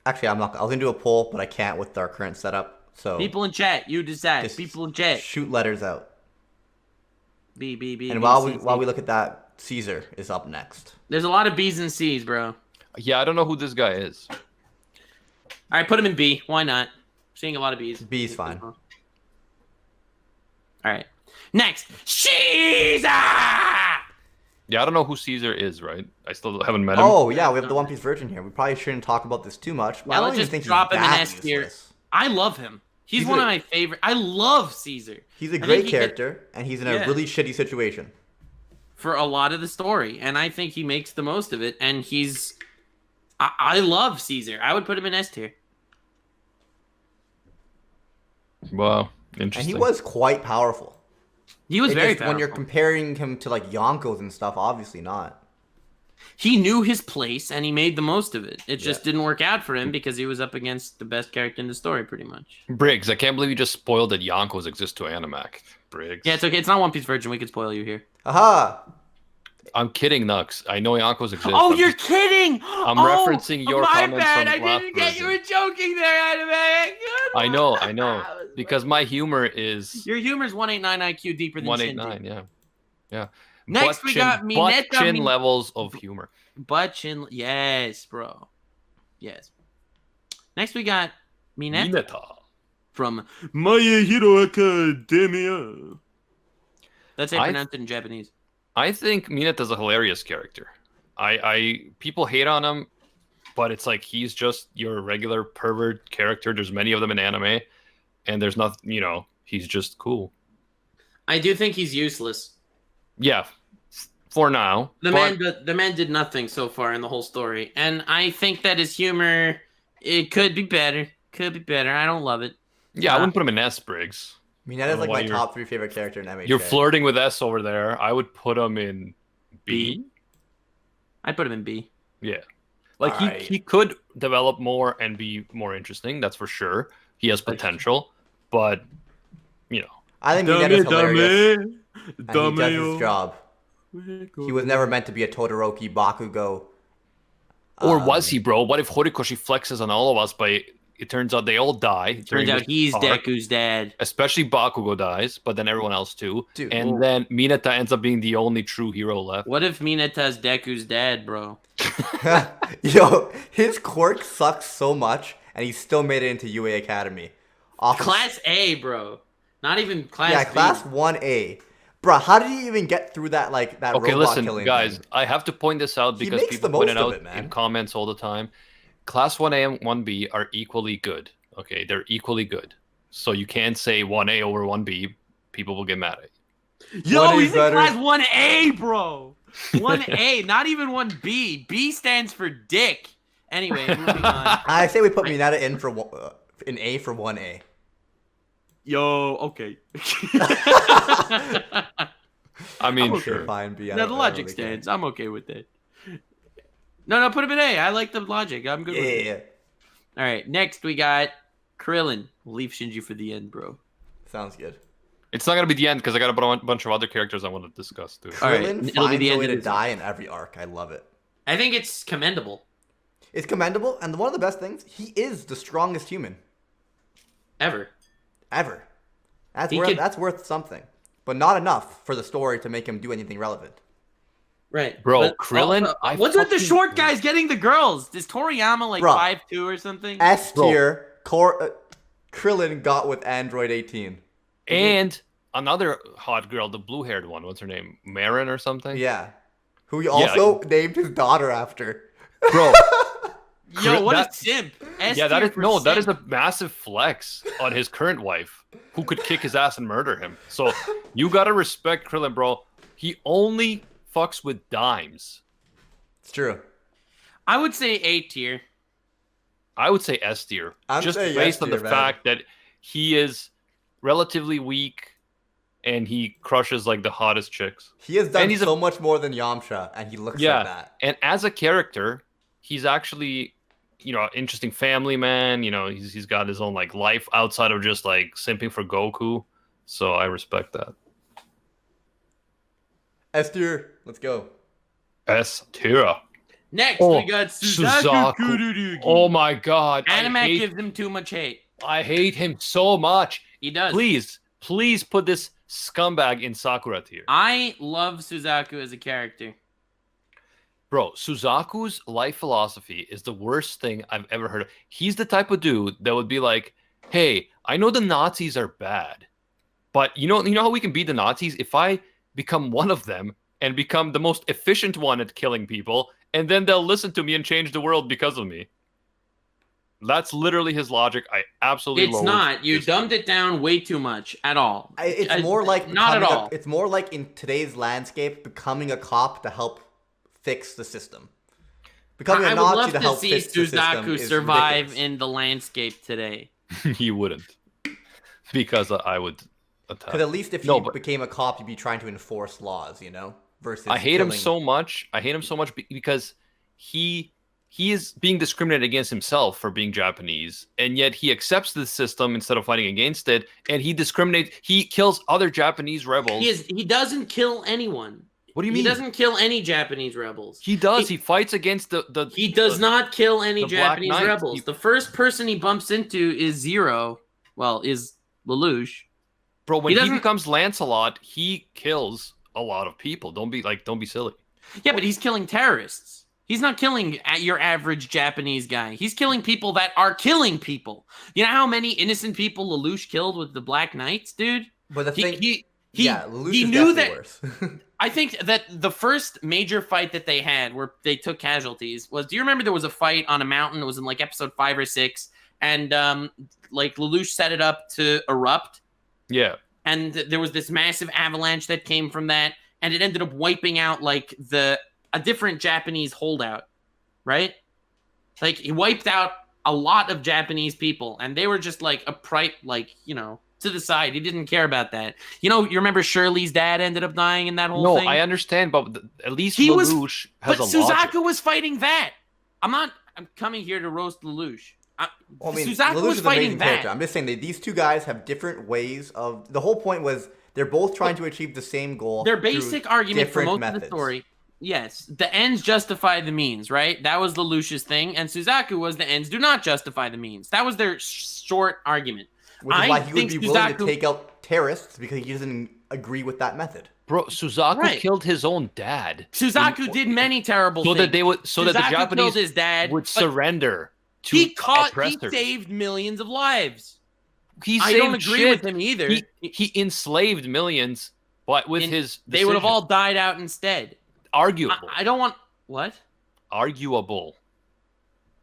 S3: Actually, I'm not. I was gonna do a poll, but I can't with our current setup. So
S4: People in chat, you decide.
S3: just
S4: People in chat.
S3: shoot letters out.
S4: B.
S3: And while we look at that, Caesar is up next.
S4: There's a lot of B's and C's, bro. All
S2: Yeah, I don't know who this guy is.
S4: right, put him in B. Why not? Seeing a lot of B's.
S3: B is fine.
S4: All right. Next, Shiza!
S2: Yeah, I don't know who Caesar is, right? I still haven't met him.
S3: Oh yeah, we have the One Piece Virgin here. We probably shouldn't talk about this too much. But
S4: Yeah,
S3: I don't
S4: let's
S3: even
S4: just
S3: think
S4: drop
S3: he's
S4: him in
S3: that
S4: S tier.
S3: useless.
S4: I love him. He's
S3: He's
S4: one
S3: a-
S4: of my favorite. I love Caesar.
S3: He's a
S4: I think
S3: great
S4: he
S3: character, and he's in a
S4: Yeah.
S3: really shitty situation.
S4: for a lot of the story, and I think he makes the most of it. And I love Caesar. I would put him in S tier.
S2: Wow,
S3: And
S2: interesting.
S3: he was quite powerful.
S4: He was
S3: It
S4: very
S3: just,
S4: powerful.
S3: when you're comparing him to like Yonkos and stuff, obviously not.
S4: He knew his place and he made the most of it. It just
S3: Yeah.
S4: didn't work out for him because he was up against the best character in the story, pretty much.
S2: Briggs, I can't believe you just spoiled that Yonkos exist to Animac. Briggs.
S4: Yeah, it's okay. It's not One Piece Virgin. We could spoil you here.
S3: Aha!
S2: I'm kidding, Nux. I know Yonkos exist.
S4: Oh,
S2: I'm
S4: you're
S2: just-
S4: kidding!
S2: I'm
S4: Oh,
S2: referencing your
S4: my
S2: comments
S4: bad.
S2: from
S4: I
S2: last
S4: didn't get you were
S2: version.
S4: joking there, Anime.
S2: I know. Because my humor is
S4: Your humor's 189 IQ deeper than
S2: 189, yeah.
S4: Next, we got
S2: butt
S4: Mineta
S2: chin
S4: Min-
S2: levels of humor.
S4: Butt chin. Yes, bro. Yes. Next, we got Mineta
S2: Mineta.
S4: from My Hero Academia. That's how you
S2: I-
S4: pronounce it in Japanese.
S2: I think Mineta's a hilarious character. People hate on him, but it's like he's just your regular pervert character. There's many of them in anime, and there's nothing, he's just cool.
S4: I do think he's useless.
S2: Yeah, for now.
S4: The
S2: but
S4: man did nothing so far in the whole story, and I think that his humor it could be better. Could be better. I don't love it.
S2: yeah, I wouldn't put him in S, Briggs.
S3: Mineta's like
S2: why
S3: my
S2: you're-
S3: top 3 favorite character in MHA.
S2: You're flirting with S over there. I would put him in B.
S4: I'd put him in B.
S2: Yeah. Like
S3: Alright.
S2: he could develop more and be more interesting, that's for sure. He has potential, but
S3: I think Mineta's hilarious, and he does his job. He was never meant to be a Todoroki Bakugo.
S2: or was he, bro? What if Horikoshi flexes on all of us but it turns out they all die?
S4: Turns
S2: during
S4: out
S2: this
S4: he's
S2: arc?
S4: Deku's dad.
S2: Especially Bakugo dies, but then everyone else too.
S3: Dude,
S2: and then Mineta ends up being the only true hero left.
S4: What if Mineta's Deku's dad, bro?
S3: Yo, his quirk sucks so much, and he still made it into UA Academy. Off of-
S4: Class A, bro. Not even class
S3: yeah,
S4: B.
S3: class 1A. Bruh, how did he even get through that that
S2: Okay,
S3: robot
S2: listen,
S3: killing
S2: guys.
S3: thing?
S2: I have to point this out
S3: He
S2: because
S3: makes
S2: people
S3: the
S2: point it
S3: most of
S2: out
S3: it, man.
S2: in comments all the time. Class 1A and 1B are equally good. Okay, they're equally good. So you can't say 1A over 1B. People will get mad at you.
S4: Yo,
S3: 1A
S4: he's in
S3: better.
S4: class 1A, bro. 1A, not even 1B. B stands for dick. Anyway, moving on.
S3: I say we put Mineta in for in A for 1A.
S4: Yo, okay.
S2: I mean,
S4: okay.
S2: sure.
S3: Fine, B.
S4: Now the logic stands. I'm okay with that. No, put him in A. I like the logic. I'm good with it.
S3: Yeah,
S4: All right, next we got Krillin. We'll leave Shinji for the end, bro.
S3: sounds good.
S2: It's not gonna be the end because I got a bunch of other characters I want to discuss too.
S4: All right,
S3: Krillin
S4: it'll be
S3: finds
S4: the
S3: a
S4: end
S3: way
S4: of
S3: to
S4: this.
S3: die in every arc. I love it.
S4: I think it's commendable.
S3: It's commendable, and one of the best things, he is the strongest human
S4: Ever.
S3: ever. That's
S4: He
S3: worth
S4: could-
S3: that's worth something, but not enough for the story to make him do anything relevant.
S4: Right.
S2: Bro, Krillin, I
S4: what's with the
S2: fucking-
S4: short guys getting the girls? Is Toriyama like
S3: Bruh.
S4: 5'2" or something?
S3: S tier, Krillin got with Android 18.
S2: And another hot girl, the blue-haired one. What's her name? Marin or something?
S3: Yeah, who he also named his daughter after.
S2: Bro.
S4: Yo, what
S2: that-
S4: a simp. S
S2: Yeah, that
S4: tier
S2: is
S4: for
S2: that is
S4: simp.
S2: a massive flex on his current wife, who could kick his ass and murder him. So you gotta respect Krillin, bro. He only fucks with dimes.
S3: It's true.
S4: I would say A tier.
S2: I would say S tier,
S3: I'm
S2: just
S3: saying
S2: based
S3: S
S2: on the
S3: tier, man.
S2: fact that he is relatively weak and he crushes like the hottest chicks.
S3: He has done
S2: And he's a-
S3: so much more than Yamcha, and he looks
S2: Yeah,
S3: like that.
S2: and as a character, he's actually, interesting family man. He's got his own like life outside of just like simping for Goku. So I respect that.
S3: S tier, let's go.
S2: S tier.
S4: Next,
S2: Oh,
S4: we got Suzaku
S2: Suzaku.
S4: Kururugi.
S2: Oh my god.
S4: Animac gives him too much hate.
S2: I hate him so much.
S4: He does.
S2: Please put this scumbag in Sakura tier.
S4: I love Suzaku as a character.
S2: Bro, Suzaku's life philosophy is the worst thing I've ever heard of. He's the type of dude that would be like, hey, I know the Nazis are bad, but you know how we can beat the Nazis? If I become one of them and become the most efficient one at killing people, and then they'll listen to me and change the world because of me. That's literally his logic. I absolutely
S4: It's not. You dumbed it down way too much at all.
S3: It's more like
S4: not at all.
S3: It's more like in today's landscape, becoming a cop to help fix the system. Becoming a Nazi to help fix the system.
S4: I would love to see Suzaku survive in the landscape today.
S2: He wouldn't, because I would attack.
S3: Because at least if he became a cop, you'd be trying to enforce laws, you know. Versus
S2: I hate him so much. I hate him so much because he is being discriminated against himself for being Japanese, and yet he accepts the system instead of fighting against it, and he discriminates. He kills other Japanese rebels.
S4: He doesn't kill anyone.
S2: What do you mean?
S4: He doesn't kill any Japanese rebels.
S2: He does. He fights against the
S4: He does not kill any Japanese rebels. The first person he bumps into is Zero. Well, is Lelouch.
S2: Bro, when he becomes Lancelot, he kills a lot of people. Don't be silly.
S4: Yeah, but he's killing terrorists. He's not killing your average Japanese guy. He's killing people that are killing people. You know how many innocent people Lelouch killed with the Black Knights, dude?
S3: But the thing, Lelouch
S4: he
S3: is
S4: knew
S3: definitely
S4: that.
S3: Worse.
S4: I think that the first major fight that they had where they took casualties was, do you remember there was a fight on a mountain? It was in like episode 5 or 6. And like Lelouch set it up to erupt.
S2: Yeah.
S4: And there was this massive avalanche that came from that. And it ended up wiping out like a different Japanese holdout. Right? Like he wiped out a lot of Japanese people. And they were just like upright, like, you know, to the side. He didn't care about that. You know, you remember Shirley's dad ended up dying in that whole thing?
S2: No, I understand, but at least Lelouch has a logic.
S4: Suzaku was fighting that. I'm coming here to roast Lelouch. Suzaku
S3: Lelouch
S4: was
S3: is
S4: fighting
S3: amazing
S4: that.
S3: character. I'm just saying that these two guys have different ways of... The whole point was they're both trying to achieve the same goal.
S4: Their basic argument for most
S3: methods.
S4: of the story... Yes, the ends justify the means, right? That was Lelouch's thing, and Suzaku was the ends do not justify the means. That was their short argument.
S3: Which is why he would be willing to take out terrorists because he doesn't agree with that method.
S2: Bro, Suzaku killed his own dad.
S4: Suzaku did many terrible things.
S2: That the Japanese
S4: killed his dad,
S2: would surrender to
S4: he
S2: oppressors.
S4: He saved millions of lives.
S2: I
S4: don't agree with him either.
S2: He enslaved millions, but with his
S4: they would have all died out instead.
S2: Arguable.
S4: I don't want what?
S2: Arguable.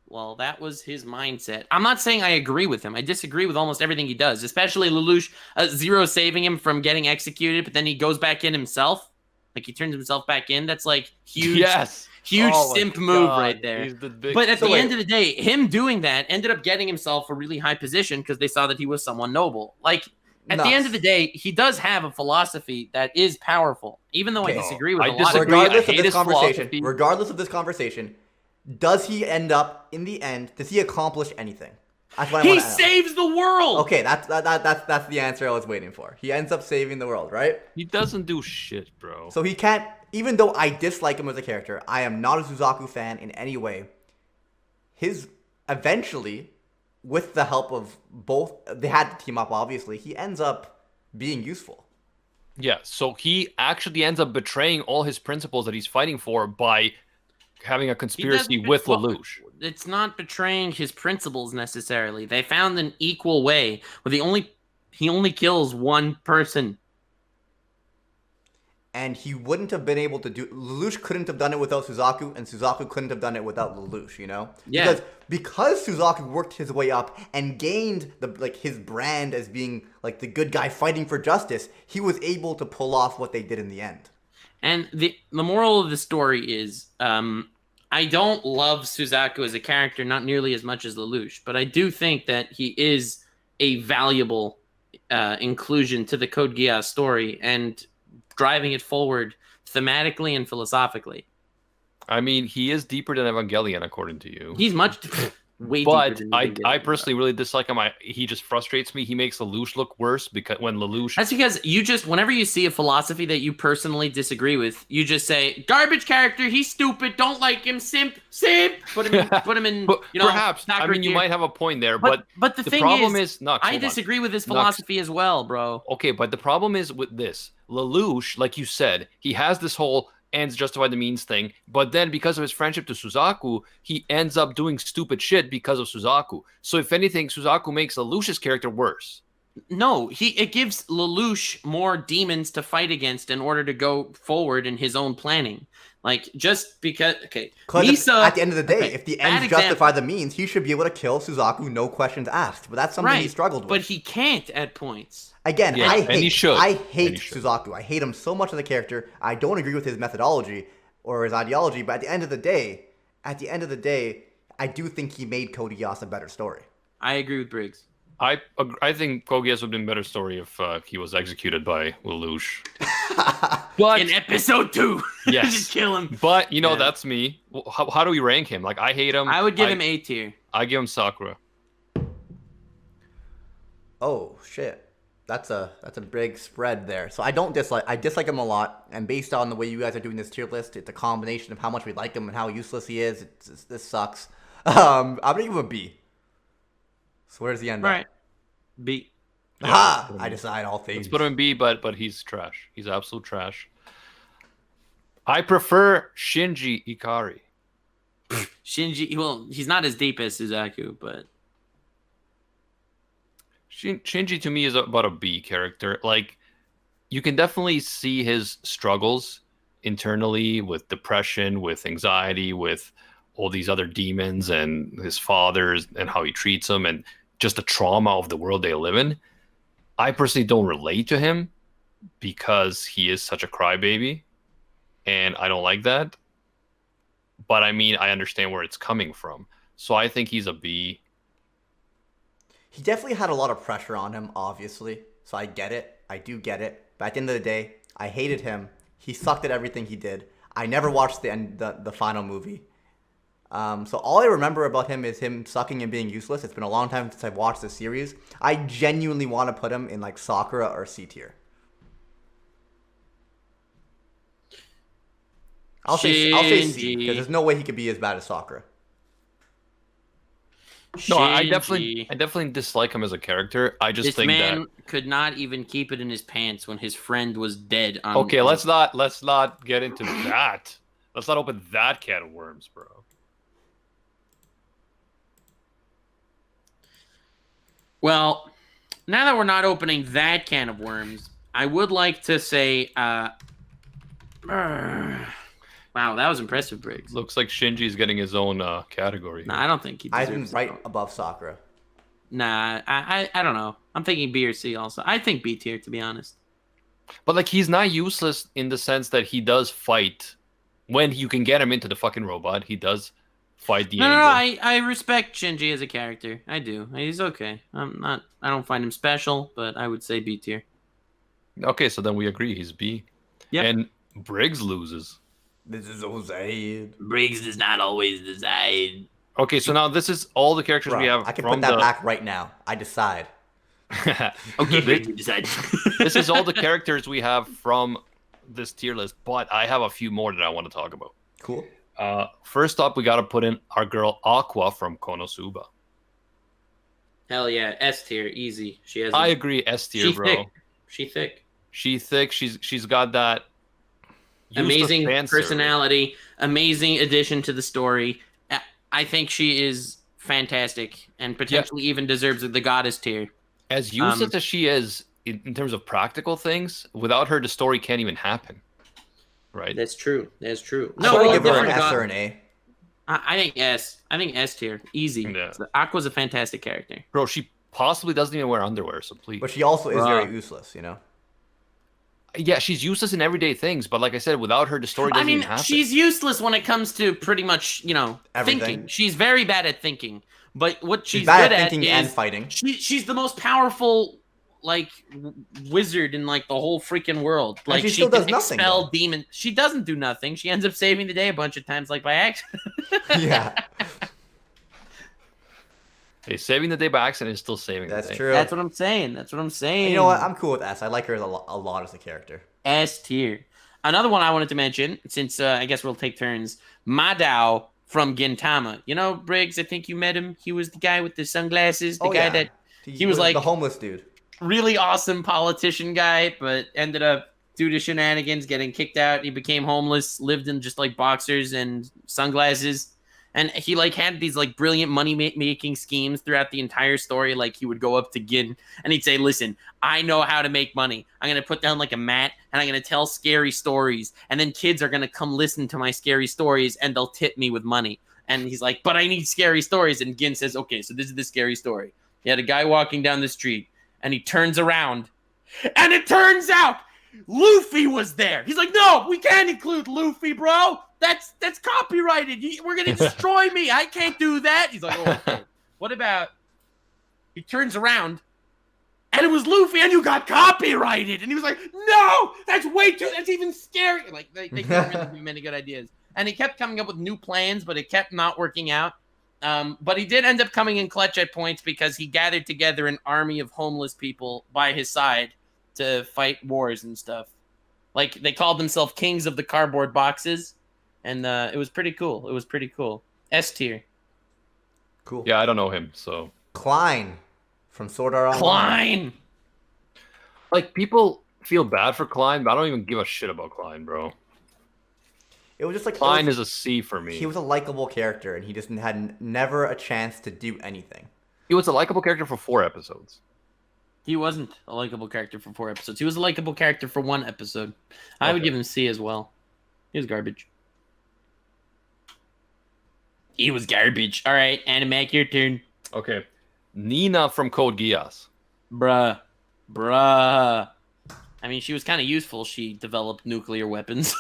S4: Well, that was his mindset. I'm not saying I agree with him. I disagree with almost everything he does, especially Lelouch, Zero saving him from getting executed, but then he goes back in himself. Like, he turns himself back in. That's, like, huge simp move right there. But at the end of the day, him doing that ended up getting himself a really high position because they saw that he was someone noble. Like, at the end of the day, he does have a philosophy that is powerful, even though I disagree with a lot of
S3: Regardless of this conversation, does he end up, in the end, does he accomplish anything? That's what
S4: he saves the world!
S3: Okay, that's the answer I was waiting for. He ends up saving the world, right?
S2: He doesn't do shit, bro.
S3: So he can't, even though I dislike him as a character, I am not a Suzaku fan in any way. Eventually, with the help of both, they had to team up, obviously, he ends up being useful.
S2: Yeah, so he actually ends up betraying all his principles that he's fighting for by having a conspiracy with Lelouch.
S4: It's not betraying his principles necessarily. They found an equal way where he only kills one person.
S3: And he wouldn't have been able to do... Lelouch couldn't have done it without Suzaku, and Suzaku couldn't have done it without Lelouch, you know?
S4: Yeah.
S3: Because Suzaku worked his way up and gained his brand as being like the good guy fighting for justice, he was able to pull off what they did in the end.
S4: And the moral of the story is... I don't love Suzaku as a character, not nearly as much as Lelouch, but I do think that he is a valuable inclusion to the Code Geass story and driving it forward thematically and philosophically.
S2: I mean, he is deeper than Evangelion, according to you.
S4: He's much way
S2: but
S4: deeper than
S2: I personally really dislike him. He just frustrates me. He makes Lelouch look worse because when Lelouch...
S4: That's because whenever you see a philosophy that you personally disagree with, you just say, garbage character, he's stupid, don't like him, simp, put him in,
S2: perhaps. I mean, you might have a point there, but
S4: the thing
S2: problem is Nux,
S4: I disagree with his philosophy as well, bro.
S2: Okay, but the problem is with this. Lelouch, like you said, he has this whole ends justify the means thing, but then because of his friendship to Suzaku, he ends up doing stupid shit because of Suzaku. So if anything, Suzaku makes Lelouch's character worse.
S4: No, it gives Lelouch more demons to fight against in order to go forward in his own planning. Like, just because, okay,
S3: Because
S4: Misa,
S3: at the end of the day, if the ends justify the means, he should be able to kill Suzaku, no questions asked. But that's something he struggled with.
S4: But he can't at points.
S3: Again,
S2: Yeah,
S3: I
S2: and he should.
S3: hate Suzaku. I hate him so much as a character. I don't agree with his methodology or his ideology. But at the end of the day, I do think he made Code Geass a better story.
S4: I agree with Briggs.
S2: I think Code Geass would have been a better story if he was executed by Lelouch. But
S4: in episode 2,
S2: yes,
S4: just kill him.
S2: But that's me. How do we rank him? Like, I hate him.
S4: I would give him A tier.
S2: I give him Sakura.
S3: Oh shit, that's a big spread there. So I dislike him a lot, and based on the way you guys are doing this tier list, it's a combination of how much we like him and how useless he is. This sucks. I'm gonna give him a B. So where's the end?
S4: Right. B.
S3: Ha! I decide all things.
S2: Let's put him in B, but he's trash. He's absolute trash. I prefer Shinji Ikari.
S4: Shinji, well, he's not as deep as Suzaku, but
S2: Shinji to me is about a B character. Like, you can definitely see his struggles internally with depression, with anxiety, with all these other demons and his fathers and how he treats them and just the trauma of the world they live in. I personally don't relate to him because he is such a crybaby, and I don't like that. But I mean, I understand where it's coming from. So I think he's a B.
S3: He definitely had a lot of pressure on him, obviously. So I get it. I do get it. But at the end of the day, I hated him. He sucked at everything he did. I never watched the final movie. So all I remember about him is him sucking and being useless. It's been a long time since I've watched the series. I genuinely want to put him in like Sakura or C tier. I'll say C because there's no way he could be as bad as Sakura.
S2: No, I definitely dislike him as a character. I just think
S4: this man
S2: that
S4: could not even keep it in his pants when his friend was dead.
S2: Okay, let's not get into that. Let's not open that can of worms, bro.
S4: Well, now that we're not opening that can of worms, I would like to say, wow, that was impressive, Briggs.
S2: Looks like Shinji's getting his own category.
S4: Nah, I don't think he deserves
S3: I'm right above Sakura.
S4: Nah, I don't know. I'm thinking B or C also. I think B tier, to be honest.
S2: But like, he's not useless in the sense that he does fight. When you can get him into the fucking robot, he does fight the angel.
S4: No, I respect Shinji as a character. I do. He's okay. I don't find him special, but I would say B tier.
S2: Okay, so then we agree. He's B.
S4: Yeah.
S2: And Briggs loses.
S3: This is so sad.
S4: Briggs does not always decide.
S2: Okay, so now this is all the characters we have.
S3: I can put that back right now. I decide.
S4: Okay, Briggs, you decide.
S2: This is all the characters we have from this tier list, but I have a few more that I want to talk about.
S3: Cool.
S2: First up, we got to put in our girl Aqua from Konosuba.
S4: Hell yeah, S tier, easy. She has.
S2: I agree, S tier, bro.
S4: She's thick.
S2: She's thick. She's got that
S4: amazing personality, amazing addition to the story. I think she is fantastic and potentially even deserves the goddess tier.
S2: As useless as she is in terms of practical things, without her, the story can't even happen. Right?
S4: That's true. That's true.
S3: No, I give her an S or an A.
S4: I think S. I think S tier. Easy. Yeah. Aqua's a fantastic character.
S2: Bro, she possibly doesn't even wear underwear, so please.
S3: But she also is very useless, you know?
S2: Yeah, she's useless in everyday things, but like I said, without her, the story doesn't even happen.
S4: She's useless when it comes to pretty much,
S3: everything.
S4: Thinking. She's very bad at thinking. But what she's
S3: bad
S4: good
S3: at thinking
S4: is
S3: and fighting.
S4: She's the most powerful, wizard in the whole freaking world.
S3: Like she still does nothing.
S4: Expel demons. She doesn't do nothing. She ends up saving the day a bunch of times, by accident.
S3: Yeah.
S2: Hey, saving the day by accident is still saving the day.
S3: That's true.
S4: That's what I'm saying. And
S3: you know what? I'm cool with S. I like her a lot as a character.
S4: S tier. Another one I wanted to mention, since I guess we'll take turns, Madao from Gintama. You know, Briggs, I think you met him. He was the guy with the sunglasses. The guy that... He was like...
S3: The homeless dude.
S4: Really awesome politician guy, but ended up, due to shenanigans, getting kicked out. He became homeless, lived in just boxers and sunglasses. And he like had these like brilliant money making schemes throughout the entire story. Like he would go up to Gin and he'd say, "Listen, I know how to make money. I'm gonna put down like a mat and I'm gonna tell scary stories, and then kids are gonna come listen to my scary stories and they'll tip me with money." And he's like, "But I need scary stories." And Gin says, "Okay, so this is the scary story. He had a guy walking down the street and he turns around, and it turns out Luffy was there." He's like, "No, we can't include Luffy, bro. That's copyrighted. We're gonna destroy me. I can't do that." He's like, "Oh, okay. What about?" He turns around, and it was Luffy, and you got copyrighted. And he was like, "No, that's way too. That's even scary." Like they couldn't really do many good ideas, and he kept coming up with new plans, but it kept not working out. But he did end up coming in clutch at points because he gathered together an army of homeless people by his side to fight wars and stuff. Like they called themselves Kings of the Cardboard Boxes. And it was pretty cool. It was pretty cool. S tier.
S3: Cool.
S2: Yeah, I don't know him, so.
S3: Klein from Sword Art Online.
S4: Klein!
S2: Like, people feel bad for Klein, but I don't even give a shit about Klein, bro.
S3: It was just like
S2: Klein is a C for me.
S3: He was a likable character, and he just had never a chance to do anything.
S2: He was a likable character for 4 episodes.
S4: He wasn't a likable character for 4 episodes. He was a likable character for 1 episode. I would give him C as well. He was garbage. He was garbage. All right, Animec, your turn.
S2: Okay. Nina from Code Geass.
S4: Bruh. I mean, she was kind of useful. She developed nuclear weapons.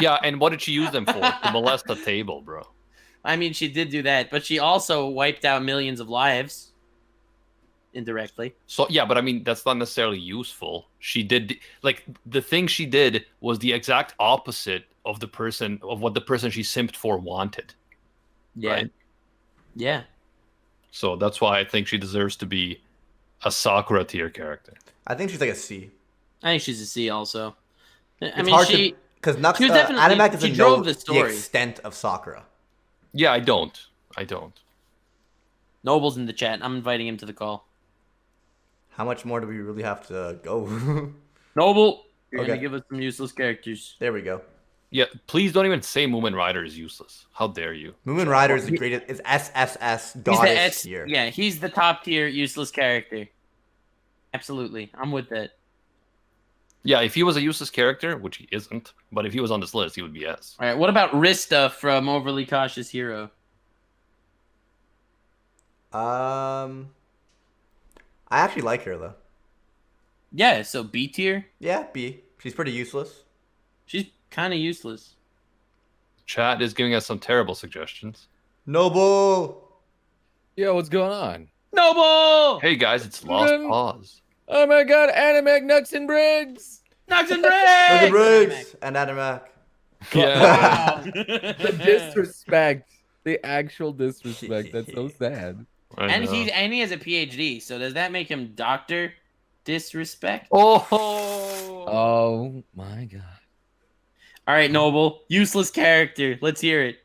S2: Yeah, and what did she use them for? To molest the table, bro.
S4: I mean, she did do that, but she also wiped out millions of lives. Indirectly.
S2: So, yeah, but I mean, that's not necessarily useful. She did, like, the thing she did was the exact opposite of what the person she simped for wanted.
S4: Yeah.
S2: Right?
S4: Yeah.
S2: So that's why I think she deserves to be a Sakura tier character.
S3: I think she's like a C.
S4: I think she's a C also.
S3: It's hard because Nux Animec doesn't know the extent of Sakura.
S2: Yeah, I don't.
S4: Noble's in the chat. I'm inviting him to the call.
S3: How much more do we really have to go?
S4: Noble, you're gonna give us some useless characters.
S3: There we go.
S2: Yeah, please don't even say Moomin Rider is useless. How dare you?
S3: Moomin Rider is the greatest. Is SSS goddess tier.
S4: Yeah, he's the top tier useless character. Absolutely, I'm with that.
S2: Yeah, if he was a useless character, which he isn't, but if he was on this list, he would be S.
S4: All right, what about Rista from Overly Cautious Hero?
S3: I actually like her though.
S4: Yeah, so B tier.
S3: Yeah, B. She's pretty useless.
S4: She's kind of useless.
S2: Chat is giving us some terrible suggestions.
S3: Noble.
S5: Yo, what's going on?
S4: Noble.
S2: Hey guys, it's Lost Pause.
S5: Oh my god, Animec, Nux and Briggs!
S4: Nux and Briggs!
S3: Nux and Briggs! And Animec.
S2: Yeah.
S5: The disrespect. The actual disrespect. That's so sad.
S4: And he has a PhD, so does that make him Dr. Disrespect?
S5: Oh my god.
S4: All right, Noble. Useless character. Let's hear it.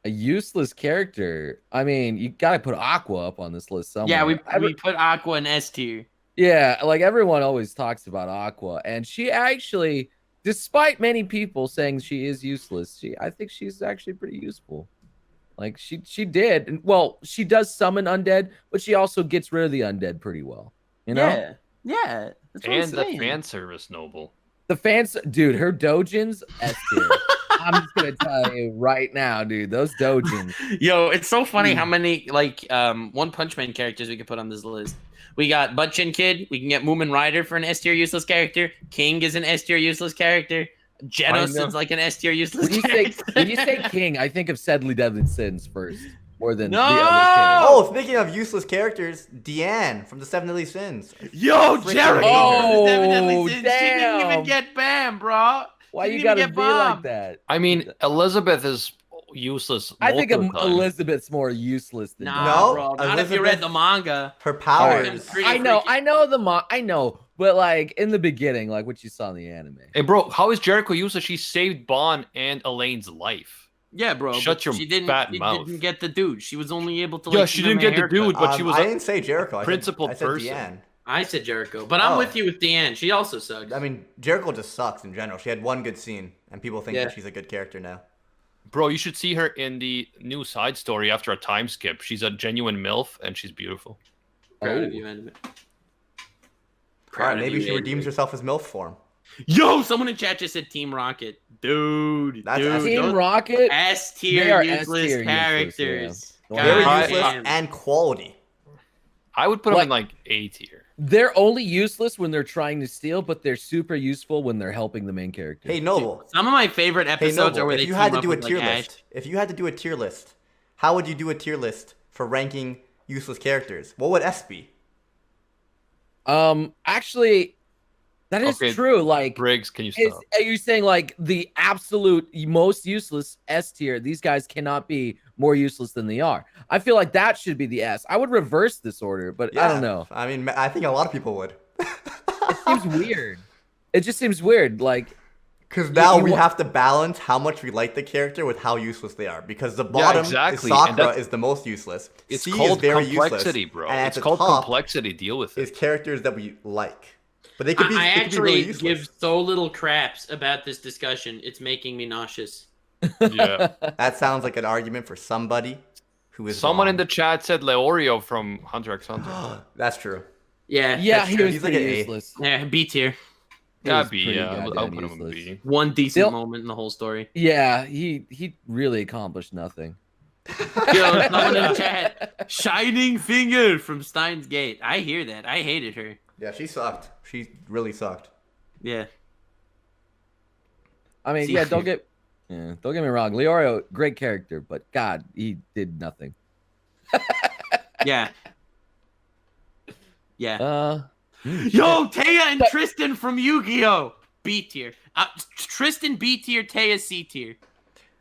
S5: A useless character? I mean, you gotta put Aqua up on this list somewhere.
S4: Yeah, we put Aqua in S tier.
S5: Yeah, like everyone always talks about Aqua, and she actually, despite many people saying she is useless, I think she's actually pretty useful. Like she did, well, she does summon undead, but she also gets rid of the undead pretty well. You know?
S4: Yeah. That's what
S2: And the fan service, Noble.
S5: The fans, dude, her dojins, S tier. I'm just gonna tell you right now, dude, those dojins.
S4: Yo, it's so funny how many One Punch Man characters we could put on this list. We got Butt Chin Kid. We can get Moomin Rider for an S tier useless character. King is an S tier useless character. Genos is like an S tier useless character.
S5: When you say King, I think of Sedley Deadly Sins first, more than
S4: No!
S5: the other King.
S3: Oh, speaking of useless characters, Deanne from the Seven Deadly Sins.
S4: Yo, Jerry!
S5: Oh,
S4: damn. She didn't
S5: damn.
S4: even get banned, bro.
S5: Why you gotta be like that?
S2: I mean, Elizabeth is useless.
S5: I think
S2: multiple times.
S5: Elizabeth's more useless than
S4: Nah,
S3: No,
S4: bro. Not if you
S3: Elizabeth-
S4: read the manga.
S3: Her powers.
S4: Pretty
S5: I know
S4: freaking-
S5: but like in the beginning, like what you saw in the anime.
S2: Hey, bro, how is Jericho useless? She saved Bon and Elaine's life.
S4: Yeah, bro.
S2: Shut
S4: but
S2: your
S4: she didn't,
S2: fat
S4: she
S2: mouth.
S4: didn't get the dude. She was only able to.
S2: Yeah,
S4: Like,
S2: she
S4: give him
S2: didn't
S4: a
S2: get the
S4: haircut.
S2: dude, but she was
S3: I
S2: a
S3: didn't say Jericho. I
S2: principled
S3: said
S2: person.
S3: Deanne.
S4: I said Jericho, but I'm with you with Deanne. She also sucks.
S3: I mean, Jericho just sucks in general. She had one good scene, and people think that she's a good character now.
S2: Bro, you should see her in the new side story after a time skip. She's a genuine MILF, and she's beautiful.
S4: Proud of you, Anime.
S3: Alright, maybe she redeems herself as MILF form.
S4: Yo, someone in chat just said Team Rocket. Dude,
S3: That's
S5: Team Rocket.
S4: S
S5: They
S4: tier
S5: are
S4: useless
S5: S-tier
S4: characters.
S5: useless, yeah.
S4: God
S3: Very
S2: Right.
S3: useless
S4: damn.
S3: and quality.
S2: I would put them
S5: What?
S2: in like A tier.
S5: They're only useless when they're trying to steal, but they're super useful when they're helping the main character.
S3: Hey, Noble.
S4: Some of my favorite
S3: Hey,
S4: episodes are
S3: Noble,
S4: where
S3: if
S4: they
S3: you
S4: team
S3: had to
S4: up
S3: do a
S4: with,
S3: tier
S4: like, Ash.
S3: list, if you had to do a tier list, how would you do a tier list for ranking useless characters? What would S be?
S5: Actually, that is
S2: Okay,
S5: true. Like,
S2: Briggs, can you
S5: is,
S2: stop?
S5: are you saying like the absolute most useless S tier? These guys cannot be more useless than they are. I feel like that should be the S. I would reverse this order, but I don't know.
S3: I mean, I think a lot of people would.
S5: It seems weird. It just seems weird. Like,
S3: Because now
S5: you
S3: we
S5: wa-
S3: have to balance how much we like the character with how useless they are. Because the bottom
S2: exactly,
S3: is
S2: and
S3: Sakura
S2: that's-
S3: is the most useless.
S2: It's
S3: C is
S2: called
S3: very
S2: complexity,
S3: useless,
S2: bro.
S3: And at
S2: It's
S3: the
S2: called
S3: top
S2: complexity. Deal with
S3: is
S2: it.
S3: characters that we like. But they could be,
S4: I
S3: they could be
S4: actually
S3: really useless.
S4: give so little craps about this discussion. It's making me nauseous.
S2: Yeah.
S3: That sounds like an argument for somebody who is
S2: Someone in
S3: wrong.
S2: the chat said Leorio from Hunter x Hunter.
S3: That's true.
S4: Yeah.
S5: yeah,
S3: That's
S5: he
S3: true.
S5: was
S3: He's like
S5: pretty
S3: an A.
S5: useless.
S4: Yeah, B tier.
S5: He
S2: Yeah,
S5: was
S2: B.
S5: pretty
S2: Yeah, I'll
S5: goddamn
S2: put him in
S5: useless.
S2: B.
S4: One decent
S5: Still-
S4: moment in the whole story.
S5: Yeah, he really accomplished nothing.
S4: Yo, someone in chat. Shining Finger from Steins Gate. I hear that. I hated her.
S3: Yeah, she sucked. She really sucked.
S4: Yeah.
S5: I mean,
S4: See-
S5: yeah, don't get me wrong. Leorio, great character, but God, he did nothing.
S4: Yeah. Yeah.
S5: Yo,
S4: Yo, Taya and Tristan from Yu-Gi-Oh! B tier. Tristan B tier, Taya C tier.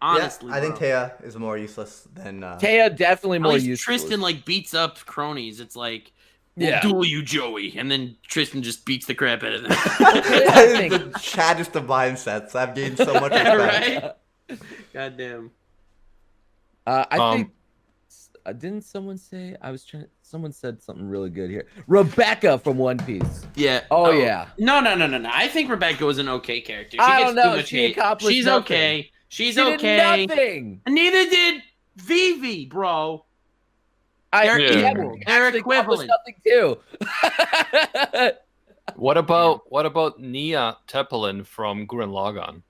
S4: Honestly,
S3: yeah, I think
S4: bro.
S3: Taya is more useless than.
S5: Taya definitely
S4: At
S5: more
S4: least
S5: useful.
S4: Tristan like beats up cronies. It's like, we'll
S5: Yeah.
S4: duel you, Joey, and then Tristan just beats the crap out of them.
S5: I think-
S3: the chattest of mindsets. I've gained so much respect.
S4: Right? Goddamn.
S5: I think didn't someone say someone said something really good here. Rebecca from One Piece.
S4: Yeah.
S5: Oh, yeah.
S4: No. I think Rebecca was an okay character. She
S5: I
S4: gets
S5: don't know.
S4: too much
S5: She
S4: hate.
S5: accomplished
S4: She's
S5: nothing.
S4: okay. She's
S5: She
S4: okay.
S5: did nothing.
S4: And neither did Vivi, bro. They're
S2: Yeah.
S4: equal. They're
S5: Actually accomplished
S4: equivalent.
S5: nothing too.
S2: What about Nia Tepelin from Gurren Lagann?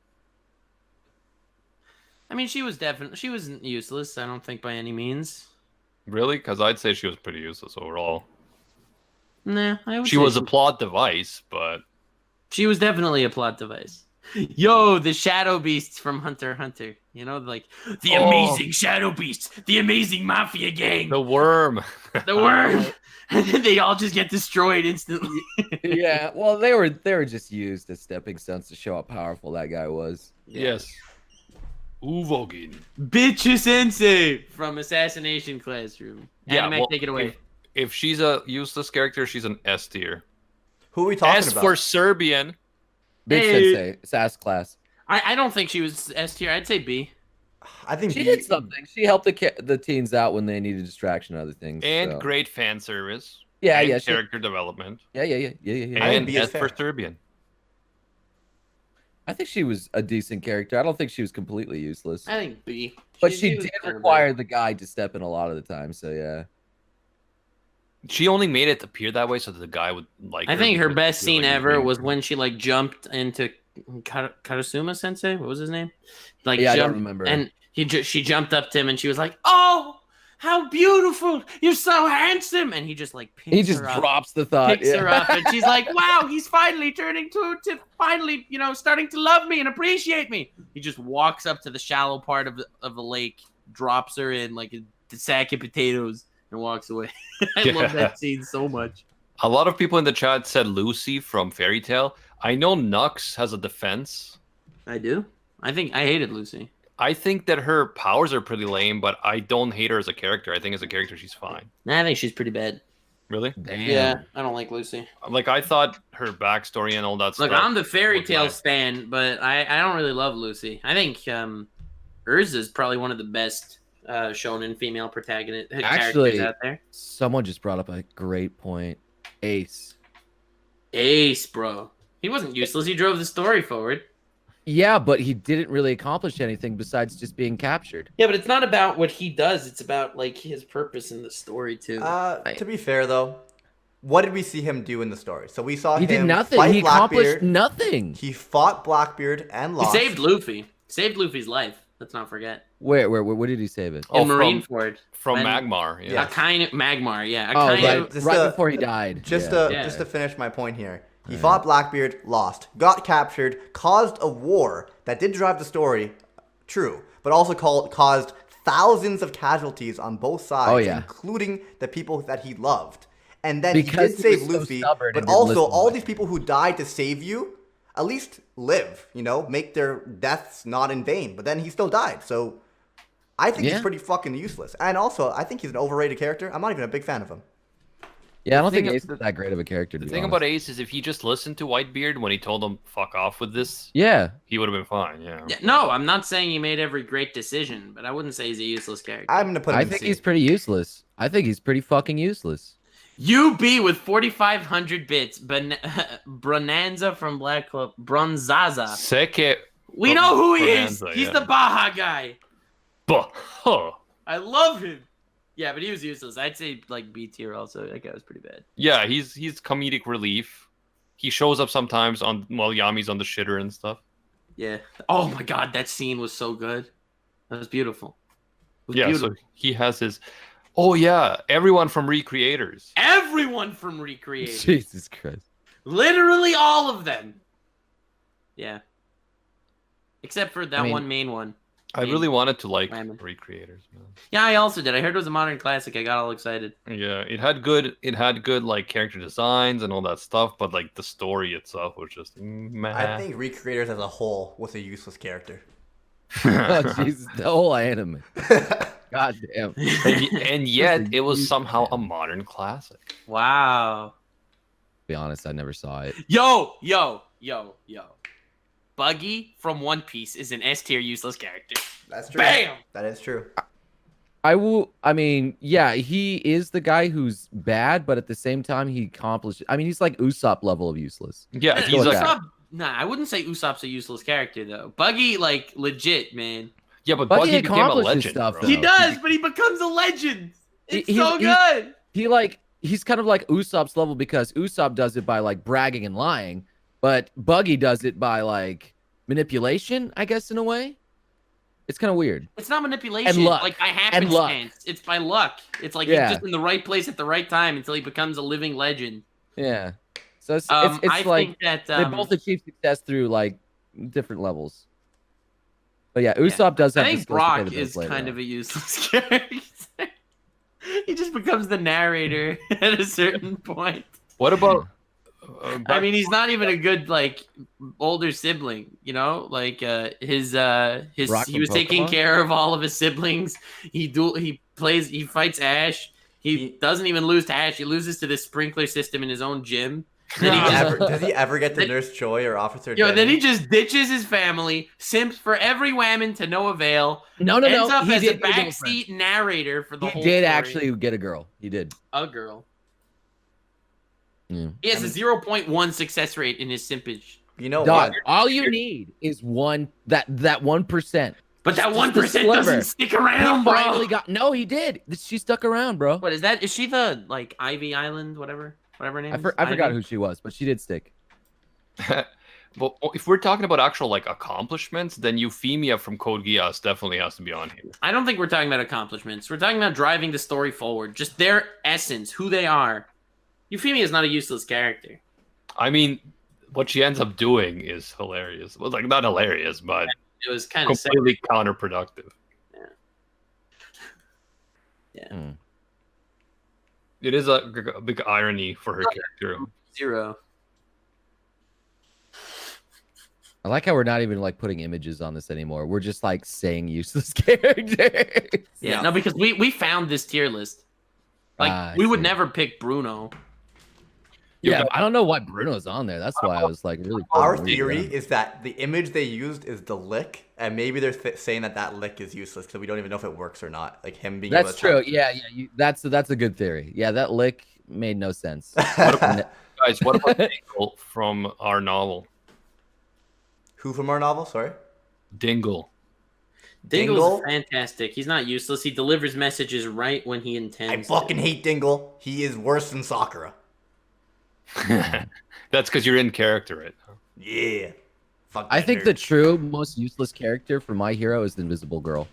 S4: I mean, she wasn't useless. I don't think by any means.
S2: Really? Because I'd say she was pretty useless overall.
S4: Nah, I would
S2: She
S4: say
S2: was a plot device, but
S4: She was definitely a plot device. Yo, the Shadow Beasts from Hunter x Hunter. You know, like the amazing Shadow Beasts, the amazing Mafia gang,
S2: the worm.
S4: the worm, and then they all just get destroyed instantly.
S5: Yeah, well, they were just used as stepping stones to show how powerful that guy was.
S2: Yes. Uvogin.
S4: Bitch Sensei from Assassination Classroom.
S2: Yeah,
S4: Anime,
S2: well,
S4: take it away.
S2: If she's a useless character, she's an S tier.
S3: Who are we talking
S2: S
S3: about?
S2: for Serbian.
S5: Big
S4: Hey.
S5: Sensei, SAS class.
S4: I don't think she was S tier. I'd say B.
S3: I think
S5: She
S3: B-
S5: did something. She helped the teens out when they needed distraction and other things.
S2: And
S5: so.
S2: great fan service.
S5: Yeah,
S2: and
S5: yeah,
S2: character development.
S5: yeah.
S3: I think
S2: And
S3: B is
S2: S for
S3: fair.
S2: Serbian.
S5: I think she was a decent character. I don't think she was completely useless.
S4: I think B.
S5: But she
S4: was
S5: did
S4: kinda
S5: require the guy to step in a lot of the time, so yeah.
S2: She only made it appear that way so that the guy would like
S4: I think her
S2: because
S4: best
S2: he
S4: scene
S2: like
S4: ever
S2: being-
S4: was when she like jumped into Karasuma Sensei. What was his name? Like
S5: Yeah, I don't
S4: jumped,
S5: remember.
S4: And she jumped up to him and she was like, "Oh, how beautiful! You're so handsome!" And he just like picks
S5: He just
S4: her up,
S5: drops the thought.
S4: picks her up, and she's like, "Wow, he's finally turning to finally, starting to love me and appreciate me." He just walks up to the shallow part of the lake, drops her in like a sack of potatoes, and walks away. I love
S2: Yeah.
S4: that scene so much.
S2: A lot of people in the chat said Lucy from Fairy Tail. I know Nux has a defense.
S4: I do. I think I hated Lucy.
S2: I think that her powers are pretty lame, but I don't hate her as a character. I think as a character she's fine.
S4: I think she's pretty bad.
S2: Really?
S5: Damn.
S4: Yeah, I don't like Lucy.
S2: Like I thought her backstory and all that
S4: Look,
S2: stuff.
S4: I'm the fairy
S2: was
S4: tale
S2: nice.
S4: stan, but I don't really love Lucy. I think Urza is probably one of the best shonen female protagonist
S5: Actually-
S4: characters out there.
S5: Someone just brought up a great point. Ace.
S4: Ace, bro. He wasn't useless. He drove the story forward.
S5: Yeah, but he didn't really accomplish anything besides just being captured.
S4: Yeah, but it's not about what he does. It's about like his purpose in the story too.
S3: To be fair though, what did we see him do in the story? So we saw
S5: He
S3: him
S5: did nothing.
S3: fight
S5: He accomplished
S3: Blackbeard.
S5: nothing.
S3: He fought Blackbeard and
S4: He
S3: lost.
S4: saved Luffy. Saved Luffy's life. Let's not forget.
S5: Where did he save it?
S2: Oh,
S4: In Marineford.
S2: from
S4: when-
S2: Magmar. Yeah.
S3: Yeah.
S4: A kind of Magmar, yeah.
S5: Oh,
S3: right.
S5: right, right before he died.
S3: Just
S5: Yeah.
S3: to finish my point here, he fought Blackbeard, lost, got captured, caused a war that did drive the story, true, but also caused thousands of casualties on both sides,
S5: Oh, yeah.
S3: including the people that he loved. And then
S5: Because
S3: he did save
S5: was so
S3: Luffy,
S5: stubborn
S3: but
S5: and didn't
S3: also
S5: listen
S3: all
S5: to
S3: these
S5: him.
S3: people who died to save you, at least live, make their deaths not in vain. But then he still died, so I think he's
S5: Yeah.
S3: pretty fucking useless. And also, I think he's an overrated character. I'm not even a big fan of him.
S5: Yeah, I don't
S2: thing
S5: think
S2: is-
S5: Ace is that great of a character. To
S2: The
S5: be
S2: thing
S5: honest.
S2: about Ace is if he just listened to Whitebeard when he told him fuck off with this,
S5: Yeah,
S2: he would have been fine. Yeah.
S4: Yeah, no, I'm not saying he made every great decision, but I wouldn't say he's a useless character.
S3: I'm gonna put him
S5: I
S3: in
S5: think
S3: C.
S5: he's pretty useless. I think he's pretty fucking useless.
S4: UB with 4,500 bits. Bonanza from Black Club. Bronzaza.
S2: Seke.
S4: We know who he is.
S2: Bonanza,
S4: He's
S2: yeah.
S4: the Baja guy.
S2: Huh.
S4: I love him. Yeah, but he was useless. I'd say like B tier also. That guy was pretty bad.
S2: Yeah, he's comedic relief. He shows up sometimes while Yami's on the shitter and stuff.
S4: Yeah. Oh my god, that scene was so good. That was beautiful. It was
S2: Yeah,
S4: beautiful.
S2: so he has his. Oh yeah, everyone from Recreators.
S4: Everyone from Recreate.
S5: Jesus Christ.
S4: Literally all of them. Yeah. Except for that
S5: I mean-
S4: one main one.
S2: I really wanted to like
S4: Ramen.
S2: Recreators, man.
S4: Yeah, I also did. I heard it was a modern classic. I got all excited.
S2: Yeah, it had good like character designs and all that stuff, but like the story itself was just meh.
S3: I think Recreators as a whole was a useless character.
S5: Oh Jesus, the whole anime. God damn.
S2: and yet it was somehow a modern classic.
S4: Wow.
S5: To be honest, I never saw it.
S4: Yo. Buggy from One Piece is an S tier useless character.
S3: That's true.
S4: Bam!
S3: That is true.
S5: I mean, yeah, he is the guy who's bad, but at the same time, he accomplished. I mean, he's like Usopp level of useless.
S2: Yeah,
S5: Go
S2: he's
S5: with
S2: like
S5: that.
S4: Nah, I wouldn't say Usopp's a useless character though. Buggy, like, legit, man.
S2: yeah, but
S5: Buggy
S2: Buggy became a
S5: accomplishes
S2: legend.
S5: stuff,
S2: Bro.
S5: though.
S4: He
S5: No,
S4: does, but he becomes a legend. It's
S5: He-
S4: so
S5: he's-
S4: good.
S5: He's kind of like Usopp's level because Usopp does it by like bragging and lying, but Buggy does it by like manipulation, I guess, in a way. It's kind of weird.
S4: It's not manipulation.
S5: And luck.
S4: Like by
S5: And luck.
S4: happenstance. It's by luck. It's like
S5: Yeah.
S4: he's just in the right place at the right time until he becomes a living legend.
S5: Yeah. So it's
S4: I
S5: like
S4: think that
S5: they both achieve success through like different levels. But yeah, Usopp does have.
S4: I
S5: the
S4: think
S5: skills to play
S4: Brock
S5: the
S4: is
S5: best later
S4: kind
S5: on.
S4: of a useless character. He just becomes the narrator at a certain point.
S2: What about?
S4: I mean, he's not even a good like older sibling, you know. Like his
S5: Rock
S4: he
S5: from
S4: was taking
S5: Pokemon?
S4: care of all of his siblings. He fights Ash. He doesn't even lose to Ash. He loses to this sprinkler system in his own gym. Then he
S3: Does he ever get to Nurse Joy or Officer
S4: then
S3: Denny?
S4: he just ditches his family, simps for every whammon to no avail.
S5: No.
S4: Ends up
S5: He
S4: as a
S5: did get a girlfriend.
S4: backseat narrator for the
S5: He
S4: whole
S5: did
S4: story.
S5: actually get a girl. He did.
S4: A girl.
S5: Yeah.
S4: He has a 0.1 success rate in his simpage.
S3: You know
S5: Dog,
S3: what?
S5: all you need is that 1%.
S4: But that
S5: Just
S4: 1%
S5: the sliver.
S4: doesn't stick
S5: He
S4: around, bro.
S5: finally got. No, he did. She stuck around, bro.
S4: What is that? Is she the like Ivy Island, whatever her name is?
S5: I forgot
S4: Ivy?
S5: who she was, but she did stick.
S2: Well, if we're talking about actual like accomplishments, then Euphemia from Code Geass definitely has to be on here.
S4: I don't think we're talking about accomplishments. We're talking about driving the story forward. Just their essence, who they are. Euphemia is not a useless character.
S2: I mean, what she ends up doing is hilarious. Well, like not hilarious, but
S4: It was kind of
S2: completely counterproductive.
S4: Yeah.
S5: Mm.
S2: It is a big irony for her character.
S4: zero.
S5: I like how we're not even like putting images on this anymore. We're just like saying useless characters.
S4: Yeah, no, because we found this tier list. Like
S5: I
S4: we would
S5: see.
S4: never pick Bruno.
S5: Yeah, I don't know why Bruno's on there. That's why I was like really.
S3: Our
S5: putting it
S3: theory
S5: down.
S3: is that the image they used is the lick, and maybe they're saying that lick is useless because we don't even know if it works or not. Like him being.
S5: That's
S3: able to
S5: true.
S3: tell-
S5: Yeah. That's a good theory. Yeah, that lick made no sense.
S2: Guys, what about the angle from our novel?
S3: Who from our novel? Sorry.
S2: Dingle.
S4: Dingle's fantastic. He's not useless. He delivers messages right when he
S3: I
S4: intends.
S3: fucking hate Dingle. He is worse than Sakura.
S2: That's because you're in character right now.
S3: Yeah. Fuck
S5: I
S3: that
S5: think
S3: nerd.
S5: the true most useless character for My Hero is the Invisible Girl.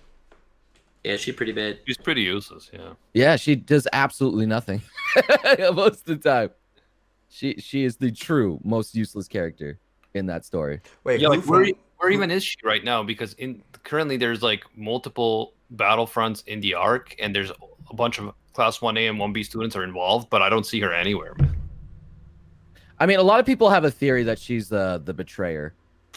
S4: Yeah, she's pretty bad.
S2: She's pretty useless, yeah.
S5: Yeah, she does absolutely nothing most of the time. She is the true most useless character in that story.
S3: Wait,
S2: Yeah,
S3: who
S2: like
S3: from...
S2: where even is she right now? Because currently there's like multiple battlefronts in the arc, and there's a bunch of Class 1A and 1B students are involved, but I don't see her anywhere, man.
S5: I mean, a lot of people have a theory that she's the betrayer,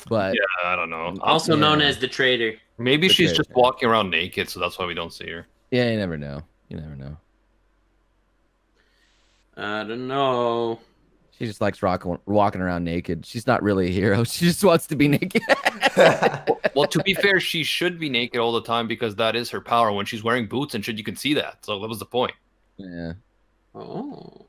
S5: but
S2: Yeah, I don't know.
S4: Also known as the traitor.
S2: Maybe
S5: The
S2: she's
S5: traitor.
S2: just walking around naked, so that's why we don't see her.
S5: yeah, you never know. You never know.
S4: I don't know.
S5: She just likes walking around naked. She's not really a hero. She just wants to be naked.
S2: Well, to be fair, she should be naked all the time because that is her power. When she's wearing boots and shit, you can see that. So that was the point.
S5: Yeah.
S4: Oh.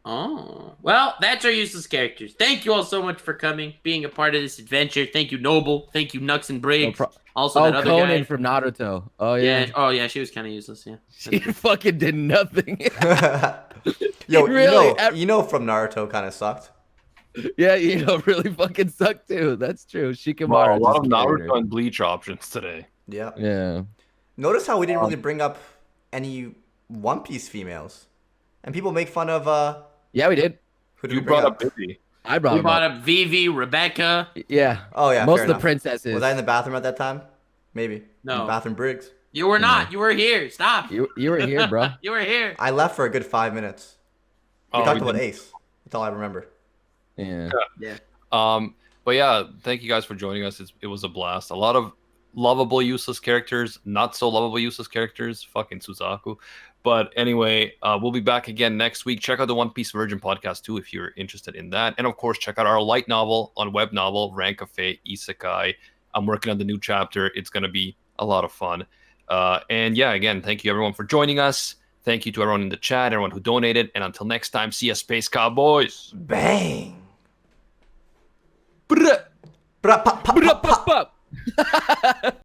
S4: Oh. Well, that's our useless characters. Thank you all so much for coming, being a part of this adventure. Thank you, Noble. Thank you, Nux and Briggs. Also, that other
S5: Conan
S4: guy.
S5: from Naruto. Oh yeah.
S4: Yeah. Oh, yeah. She was kind of useless. Yeah.
S5: She fucking did nothing.
S3: Yo,
S5: Really,
S3: you know from Naruto kind of sucked.
S5: Yeah, really fucking sucked too. That's true. Shikamaru.
S2: Wow, a lot
S5: just
S2: of
S5: carried her.
S2: Naruto and Bleach options today.
S3: Yeah.
S5: Yeah.
S3: Notice how we didn't really bring up any One Piece females, and people make fun of
S5: Yeah, we did.
S3: who did
S2: You
S3: we bring
S2: brought
S3: up?
S2: up Bibi.
S5: I brought
S4: We
S5: him
S4: brought
S5: up.
S4: up Vivi, Rebecca.
S5: Yeah.
S3: Oh yeah,
S5: Most
S3: fair
S5: of the
S3: enough.
S5: princesses.
S3: Was I in the bathroom at that time? Maybe.
S4: No.
S3: In the bathroom Briggs.
S4: You were not. You were here. Stop.
S5: You were here, bro.
S4: You were here.
S3: I left for a good 5 minutes. We
S2: Oh,
S3: talked
S2: we
S3: about
S2: didn't-
S3: Ace. That's all I remember.
S5: Yeah.
S4: Yeah.
S2: But yeah, thank you guys for joining us. It was a blast. A lot of lovable, useless characters, not so lovable, useless characters. Fucking Suzaku. But anyway, we'll be back again next week. Check out the One Piece Virgin podcast too if you're interested in that. And of course, check out our light novel on web novel, Rank Cafe Isekai. I'm working on the new chapter. It's going to be a lot of fun. And yeah, again, thank you everyone for joining us. Thank you to everyone in the chat, everyone who donated. And until next time, see ya, Space Cowboys.
S3: Bang!
S5: Bruh.
S3: Bra- pa- pa- pa- pa-
S5: Bruh.